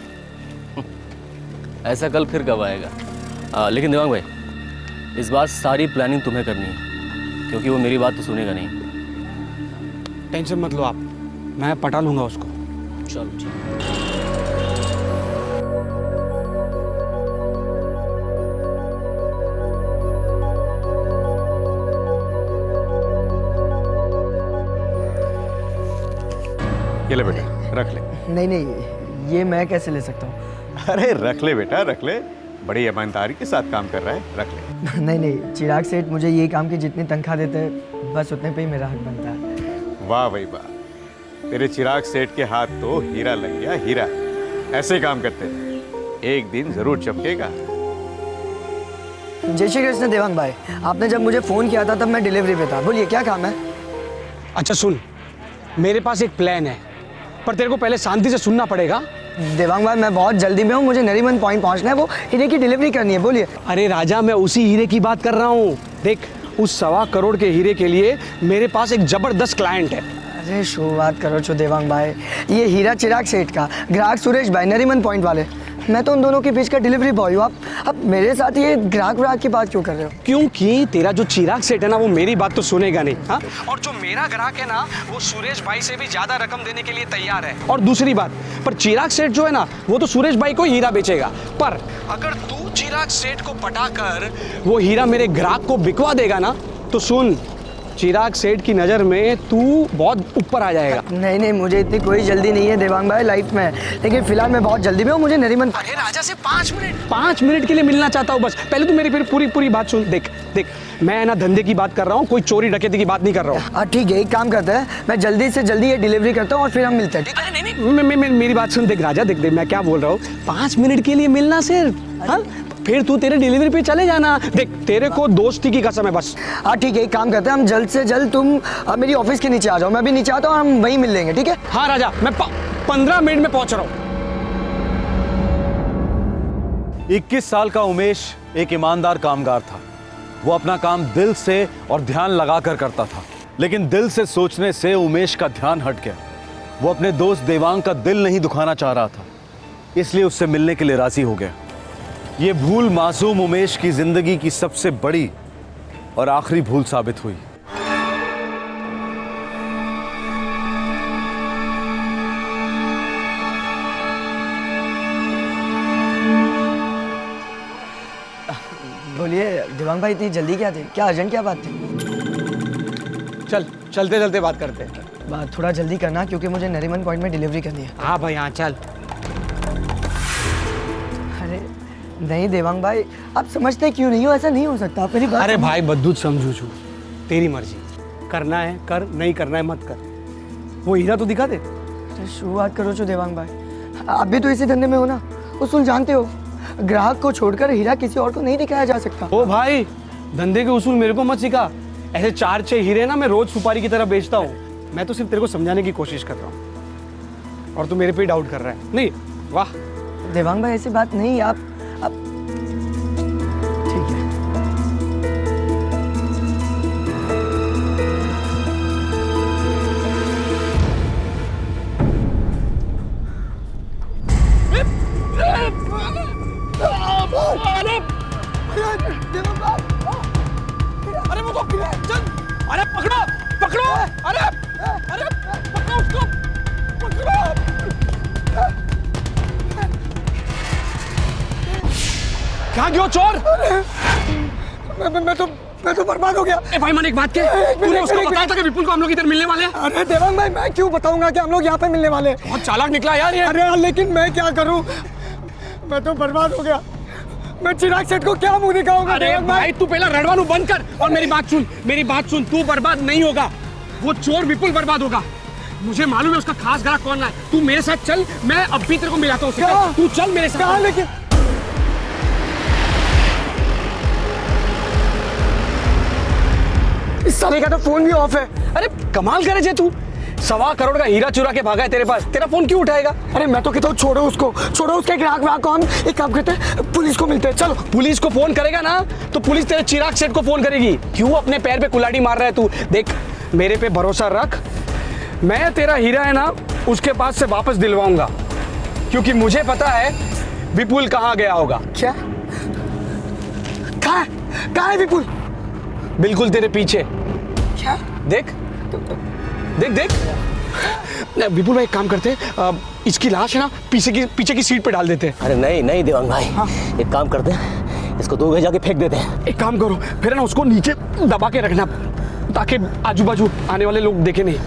ऐसा कल फिर कब आएगा? लेकिन देवांग भाई इस बार सारी प्लानिंग तुम्हें करनी है, क्योंकि वो मेरी बात तो सुनेगा नहीं। टेंशन मत लो आप, मैं पटा लूंगा उसको। चलो ठीक। ये ले बेटा, रख ले। नहीं, ये मैं कैसे ले सकता हूँ? अरे रख ले बेटा, रख ले। बड़ी ईमानदारी के साथ काम कर रहा है, रख ले। नहीं, चिराग सेठ मुझे ये काम की जितनी तनख्वाह देते हैं बस उतने पे ही मेरा हक बनता है। वाह भाई वाह, तेरे चिराग सेठ के हाथ तो हीरा लग गया, हीरा। ऐसे काम करते हैं, एक दिन जरूर चमकेगा। जय श्री कृष्ण देवांग भाई, आपने जब मुझे फोन किया था तब मैं डिलीवरी पे था। बोलिए क्या काम है? अच्छा सुन, मेरे पास एक प्लान है, पर तेरे को पहले शांति से सुनना पड़ेगा। देवांग भाई मैं बहुत जल्दी में हूँ, मुझे नरीमन पॉइंट पहुँचना है, वो हीरे की डिलीवरी करनी है। बोलिए। अरे राजा मैं उसी हीरे की बात कर रहा हूँ। देख उस 1.25 करोड़ के हीरे के लिए मेरे पास एक जबरदस्त क्लाइंट है। अरे शो बात करो छो देवांग भाई, ये हीरा चिराग सेठ का, ग्राहक सुरेश भाई नरीमन पॉइंट वाले, मैं तो उन दोनों के बीच का डिलीवरी बॉय हूँ। आप मेरे साथ ये ग्राहक की बात क्यों कर रहे हो? क्योंकि तेरा जो चिराग सेठ है ना वो मेरी बात तो सुनेगा नहीं। हाँ, और जो मेरा ग्राहक है ना वो सुरेश भाई से भी ज्यादा रकम देने के लिए तैयार है। और दूसरी बात, पर चिराग सेठ जो है ना वो तो सुरेश भाई को हीरा बेचेगा, पर अगर तू चिराग सेठ को पटाकर वो हीरा मेरे ग्राहक को बिकवा देगा ना, तो सुन चिराग सेठ की नज़र में तू बहुत ऊपर आ जाएगा। नहीं नहीं, मुझे इतनी कोई जल्दी नहीं है देवांग भाई लाइफ में, लेकिन फिलहाल मैं बहुत जल्दी में हूँ। मुझे नरीमन अरे राजा से 5 मिनट के लिए मिलना चाहता हूँ बस। पहले तू मेरी फिर पूरी बात सुन। देख मैं ना धंधे की बात कर रहा हूँ, कोई चोरी डकैती की बात नहीं कर रहा हूँ। ठीक है, एक काम करते हैं, मैं जल्दी से जल्दी ये डिलीवरी करता हूँ और फिर हम मिलते हैं। नहीं, मेरी बात सुन। देख राजा, देख मैं क्या बोल रहा हूँ। 5 मिनट के लिए मिलना सिर्फ, हाँ? फिर तू तेरे डिलीवरी पे चले जाना। देख तेरे को दोस्ती की कसम है बस। हाँ ठीक है, एक काम करते हैं, हम जल्द से जल्द तुम मेरी ऑफिस के नीचे आ जाओ, मैं भी नीचे आता हूँ, हम वहीं मिल लेंगे, ठीक है? हाँ राजा, मैं 15 मिनट में पहुंच रहा हूँ। 21 साल का उमेश एक ईमानदार कामगार था। वो अपना काम दिल से और ध्यान लगाकर करता था, लेकिन दिल से सोचने से उमेश का ध्यान हट गया। वो अपने दोस्त देवांग का दिल नहीं दुखाना चाह रहा था, इसलिए उससे मिलने के लिए राजी हो गया। ये भूल मासूम उमेश की जिंदगी की सबसे बड़ी और आखिरी भूल साबित हुई। बोलिए देवांग भाई, इतनी जल्दी क्या थी? क्या अर्जेंट क्या बात थी? चलते चलते बात करते हैं। बात थोड़ा जल्दी करना, क्योंकि मुझे नरीमन पॉइंट में डिलीवरी करनी है। हाँ भाई हाँ, चल। अरे नहीं देवांग भाई, आप समझते क्यों नहीं हो? ऐसा नहीं हो सकता, आप मेरी बात। अरे भाई बद्दूत समझू छू, तेरी मर्जी, करना है कर, नहीं करना है मत कर। वो हीरा तो दिखा दे। शुरुआत करो छो देवांग भाई, आप भी तो इसी धंधे में हो ना, उसूल जानते हो। ग्राहक को छोड़कर हीरा किसी और को नहीं दिखाया जा सकता। ओ भाई, धंधे के उसूल मेरे को मत सिखा। ऐसे 4-6 हीरे ना मैं रोज सुपारी की तरह बेचता हूँ। मैं तो सिर्फ तेरे को समझाने की कोशिश कर रहा हूँ और तू मेरे पे डाउट कर रहा है। नहीं, वाह देवांग भाई ऐसी बात नहीं, आप ठीक है। अरे वो तो चल, अरे पकड़ो पकड़ो, अरे अरे पकड़ो उसको, पकड़ो। क्या क्यों चोर? मैं तो बर्बाद हो गया। भाई मैंने एक बात की, तूने उसको बताया था कि विपुल को हम लोग इधर मिलने वाले हैं? अरे देवांग भाई, मैं क्यों बताऊंगा कि हम लोग यहाँ पे मिलने वाले? बहुत चालाक निकला यार ये। अरे यार, लेकिन मैं क्या करूँ, मैं तो बर्बाद हो गया। मैं चिराग सेठ को क्या मुंह दिखाऊंगा? अरे भाई तू पहला रड़वानू बंद कर और मेरी बात सुन। तू बर्बाद नहीं होगा, वो चोर विपुल बर्बाद होगा। मुझे मालूम है उसका खास ग्राहक कौन है। तू मेरे साथ चल, मैं अब भी तेरे को मिलाता हूँ। तू चल मेरे साथ। लेकिन इस साले का तो फोन भी ऑफ है। अरे कमाल करे जे तू, 1.25 करोड़ का हीरा चुरा के भागा है तेरे पास, तेरा फोन क्यों उठाएगा? अरे मैं तो कहता हूँ छोड़ो उसको, छोड़ो उसके ग्राहक को। हम एक काम करते हैं, पुलिस को मिलते हैं। चलो। पुलिस को फोन करेगा ना तो पुलिस तेरे चिराग सेठ को फोन करेगी। क्यों अपने पैर पे कुल्हाड़ी मार रहा है तू? देख मेरे पे भरोसा रख, मैं तेरा हीरा है ना उसके पास से वापस दिलवाऊंगा, क्योंकि मुझे पता है विपुल कहाँ गया होगा। क्या? कहाँ है विपुल? बिल्कुल तेरे पीछे। क्या? देख देख देख। विपुल भाई एक काम करते, इसकी लाश है ना पीछे की सीट पे डाल देते हैं। अरे नहीं देवांग भाई, हाँ? एक काम करते हैं, इसको 2 गज जाके फेंक देते हैं। एक काम करो, फिर ना उसको नीचे दबा के रखना ताकि आजू बाजू आने वाले लोग देखे नहीं।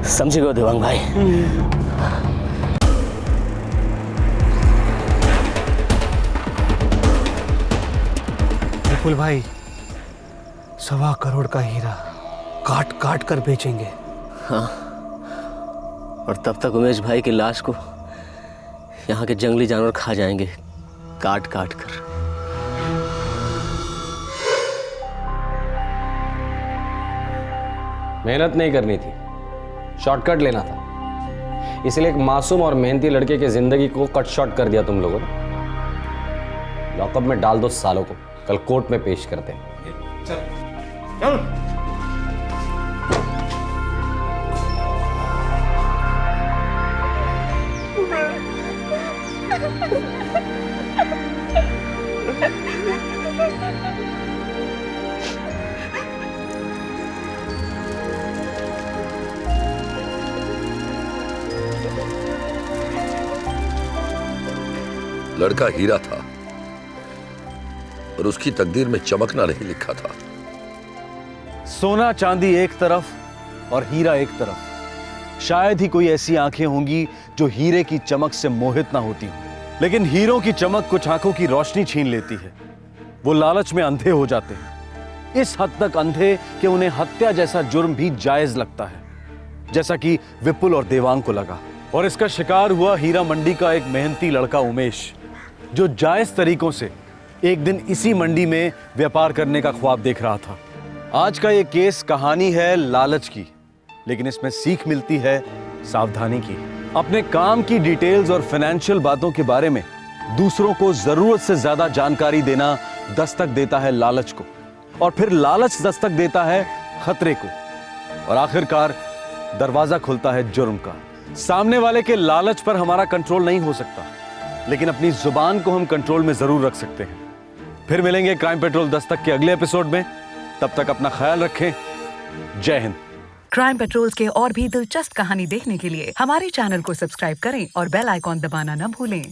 समझ गए देवांग भाई? विपुल भाई 1.25 करोड़ का हीरा काट काट कर बेचेंगे। हाँ, और तब तक उमेश भाई की लाश को यहाँ के जंगली जानवर खा जाएंगे, काट काट कर। मेहनत नहीं करनी थी, शॉर्टकट लेना था, इसलिए एक मासूम और मेहनती लड़के की जिंदगी को कट शॉर्ट कर दिया तुम लोगों ने। लॉकअप में डाल दो सालों को, कल कोर्ट में पेश करते हैं। चल। लड़का हीरा था, और उसकी तकदीर में चमकना नहीं लिखा था। सोना चांदी एक तरफ और हीरा एक तरफ। शायद ही कोई ऐसी आंखें होंगी जो हीरे की चमक से मोहित ना होती हों, लेकिन हीरों की चमक कुछ आंखों की रोशनी छीन लेती है। वो लालच में अंधे हो जाते हैं, इस हद तक अंधे कि उन्हें हत्या जैसा जुर्म भी जायज लगता है, जैसा कि विपुल और देवांग को लगा। और इसका शिकार हुआ हीरा मंडी का एक मेहनती लड़का उमेश, जो जायज तरीकों से एक दिन इसी मंडी में व्यापार करने का ख्वाब देख रहा था। आज का ये केस कहानी है लालच की, लेकिन इसमें सीख मिलती है सावधानी की। अपने काम की डिटेल्स और फाइनेंशियल बातों के बारे में दूसरों को जरूरत से ज्यादा जानकारी देना दस्तक देता है लालच को, और फिर लालच दस्तक देता है खतरे को, और आखिरकार दरवाजा खुलता है जुर्म का। सामने वाले के लालच पर हमारा कंट्रोल नहीं हो सकता, लेकिन अपनी जुबान को हम कंट्रोल में जरूर रख सकते हैं। फिर मिलेंगे क्राइम पेट्रोल दस्तक के अगले एपिसोड में। तब तक अपना ख्याल रखें। जय हिंद। क्राइम पेट्रोल के और भी दिलचस्प कहानी देखने के लिए हमारे चैनल को सब्सक्राइब करें और बेल आइकॉन दबाना न भूलें।